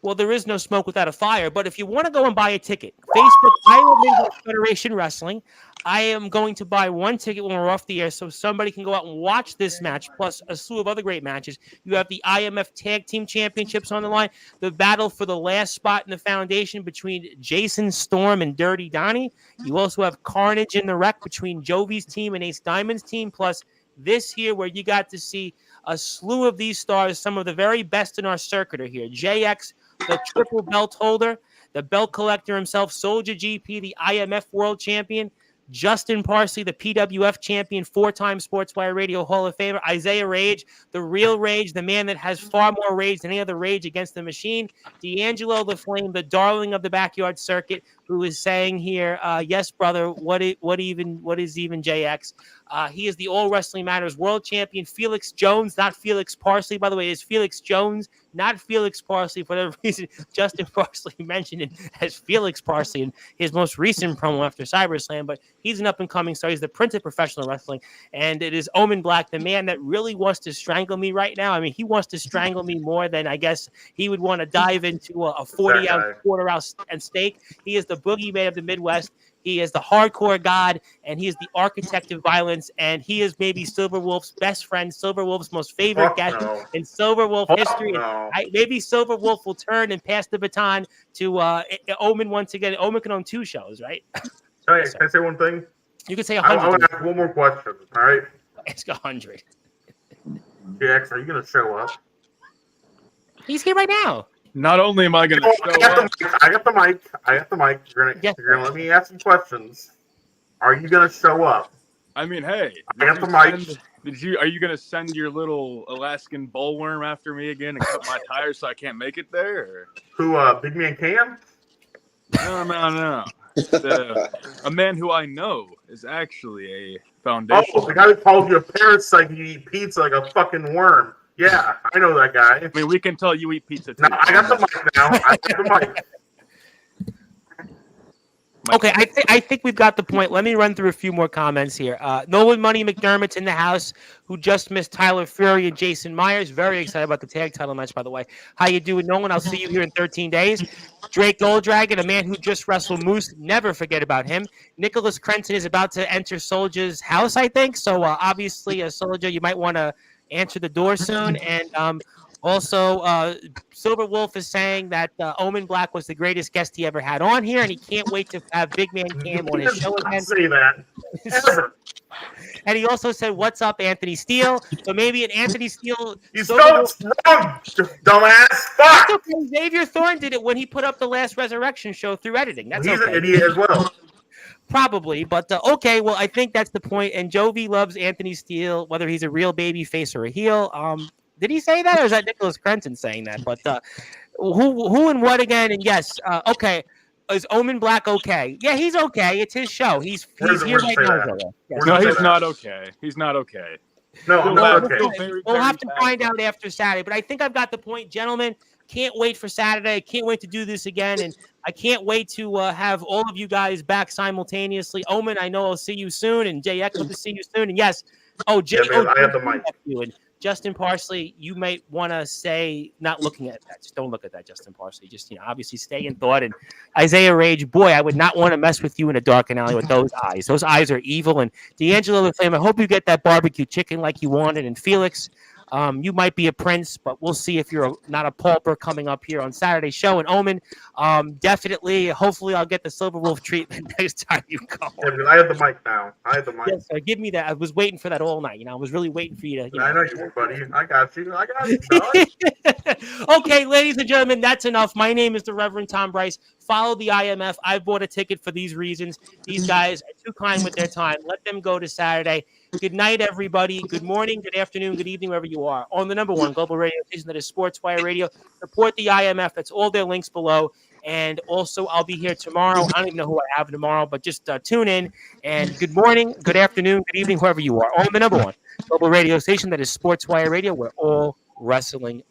well, there is no smoke without a fire. But if you want to go and buy a ticket, Facebook Iowa Midwest Federation Wrestling. I am going to buy 1 ticket when we're off the air so somebody can go out and watch this match, plus a slew of other great matches. You have the IMF Tag Team Championships on the line, the battle for the last spot in the Foundation between Jason Storm and Dirty Donnie. You also have Carnage in the Wreck between Jovi's team and Ace Diamond's team, plus this here where you got to see a slew of these stars. Some of the very best in our circuit are here. JX, the triple belt holder, the belt collector himself, Soldier GP, the IMF World Champion, Justin Parsley, the PWF champion, 4-time Sportswire Radio Hall of Famer, Isaiah Rage, the real Rage, the man that has far more rage than any other Rage against the machine, D'Angelo the Flame, the darling of the backyard circuit, who is saying here, yes, brother, what is even JX? He is the All Wrestling Matters World Champion, Felix Jones, not Felix Parsley, by the way, it is Felix Jones, not Felix Parsley. For whatever reason, Justin Parsley mentioned it as Felix Parsley in his most recent promo after ScyberSlam, but he's an up-and-coming star. He's the Prince of Professional Wrestling, and it is Omen Black, the man that really wants to strangle me right now. I mean, he wants to strangle me more than I guess he would want to dive into a 40-ounce, quarter-ounce and steak. He is the boogeyman of the Midwest. He is the hardcore god, and he is the architect of violence, and he is maybe Silver Wolf's best friend, Silver Wolf's most favorite guest in Silver Wolf history. Maybe Silver Wolf will turn and pass the baton to Omen once again. Omen can own 2 shows, right? Can I say one thing? You can say I 100. want to ask one more question, all right? Ask 100. JX, are you going to show up? He's here right now. Not only am I going to show up. I got the mic. You're gonna let me ask some questions. Are you going to show up? I mean, hey. I got the mic. Are you going to send your little Alaskan bullworm after me again and cut my tires so I can't make it there? Or? Who, Big Man Cam? No. A man who I know is actually a foundation. Oh, the guy who called you a parasite, you eat pizza like a fucking worm. Yeah, I know that guy. I mean, we can tell you eat pizza too. No, I got the mic now. I got the mic. Okay, I think we've got the point. Let me run through a few more comments here. Nolan Money McDermott's in the house, who just missed Tyler Fury and Jason Myers. Very excited about the tag title match, by the way. How you doing, Nolan? I'll see you here in 13 days. Drake Golddragon, a man who just wrestled Moose. Never forget about him. Nicholas Crenton is about to enter Soldier's house, I think. So obviously, Soldier, you might want to answer the door soon. And also, Silver Wolf is saying that Omen Black was the greatest guest he ever had on here, and he can't wait to have Big Man Cam on his show again. Say that. Ever. And he also said, "What's up, Anthony Steele?" So maybe an Anthony Steele. You spelled it wrong, dumbass. Fuck. That's okay. Xavier Thorne did it when he put up the last Resurrection show through editing. That's He's okay. an idiot as well. Probably, but okay. Well, I think that's the point. And Jovi loves Anthony Steele, whether he's a real baby face or a heel. Did he say that, or is that Nicholas Crenton saying that? But who and what again? And yes, okay. Is Omen Black okay? Yeah, he's okay. It's his show. He's here right now. Yes. No, he's not okay. He's not okay. No, I'm not okay. We'll have to find out after Saturday. But I think I've got the point, gentlemen. Can't wait for Saturday. Can't wait to do this again. And I can't wait to have all of you guys back simultaneously. Omen, I know I'll see you soon. And JX, hope to see you soon. And yes, I have the mic. And Justin Parsley, you might want to say, not looking at that. Just don't look at that, Justin Parsley. Just, obviously stay in thought. And Isaiah Rage, boy, I would not want to mess with you in a dark alley with those eyes. Those eyes are evil. And D'Angelo the Flame, I hope you get that barbecue chicken like you wanted. And Felix, you might be a prince, but we'll see if you're not a pauper coming up here on Saturday's show. And Omen, definitely, hopefully I'll get the Silver Wolf treatment next time you come. Yeah, I have the mic now. I have the mic. Yes, give me that. I was waiting for that all night. I was really waiting for you to. I know you were, buddy. I got you. Dog. Okay, ladies and gentlemen, that's enough. My name is the Reverend Tom Bryce. Follow the IMF. I bought a ticket for these reasons. These guys are too kind with their time. Let them go to Saturday. Good night, everybody. Good morning, good afternoon, good evening, wherever you are. On the number one global radio station that is Sportswire Radio. Support the IMF. That's all their links below. And also, I'll be here tomorrow. I don't even know who I have tomorrow, but just tune in. And good morning, good afternoon, good evening, whoever you are. On the number one global radio station that is Sportswire Radio, where all wrestling matters.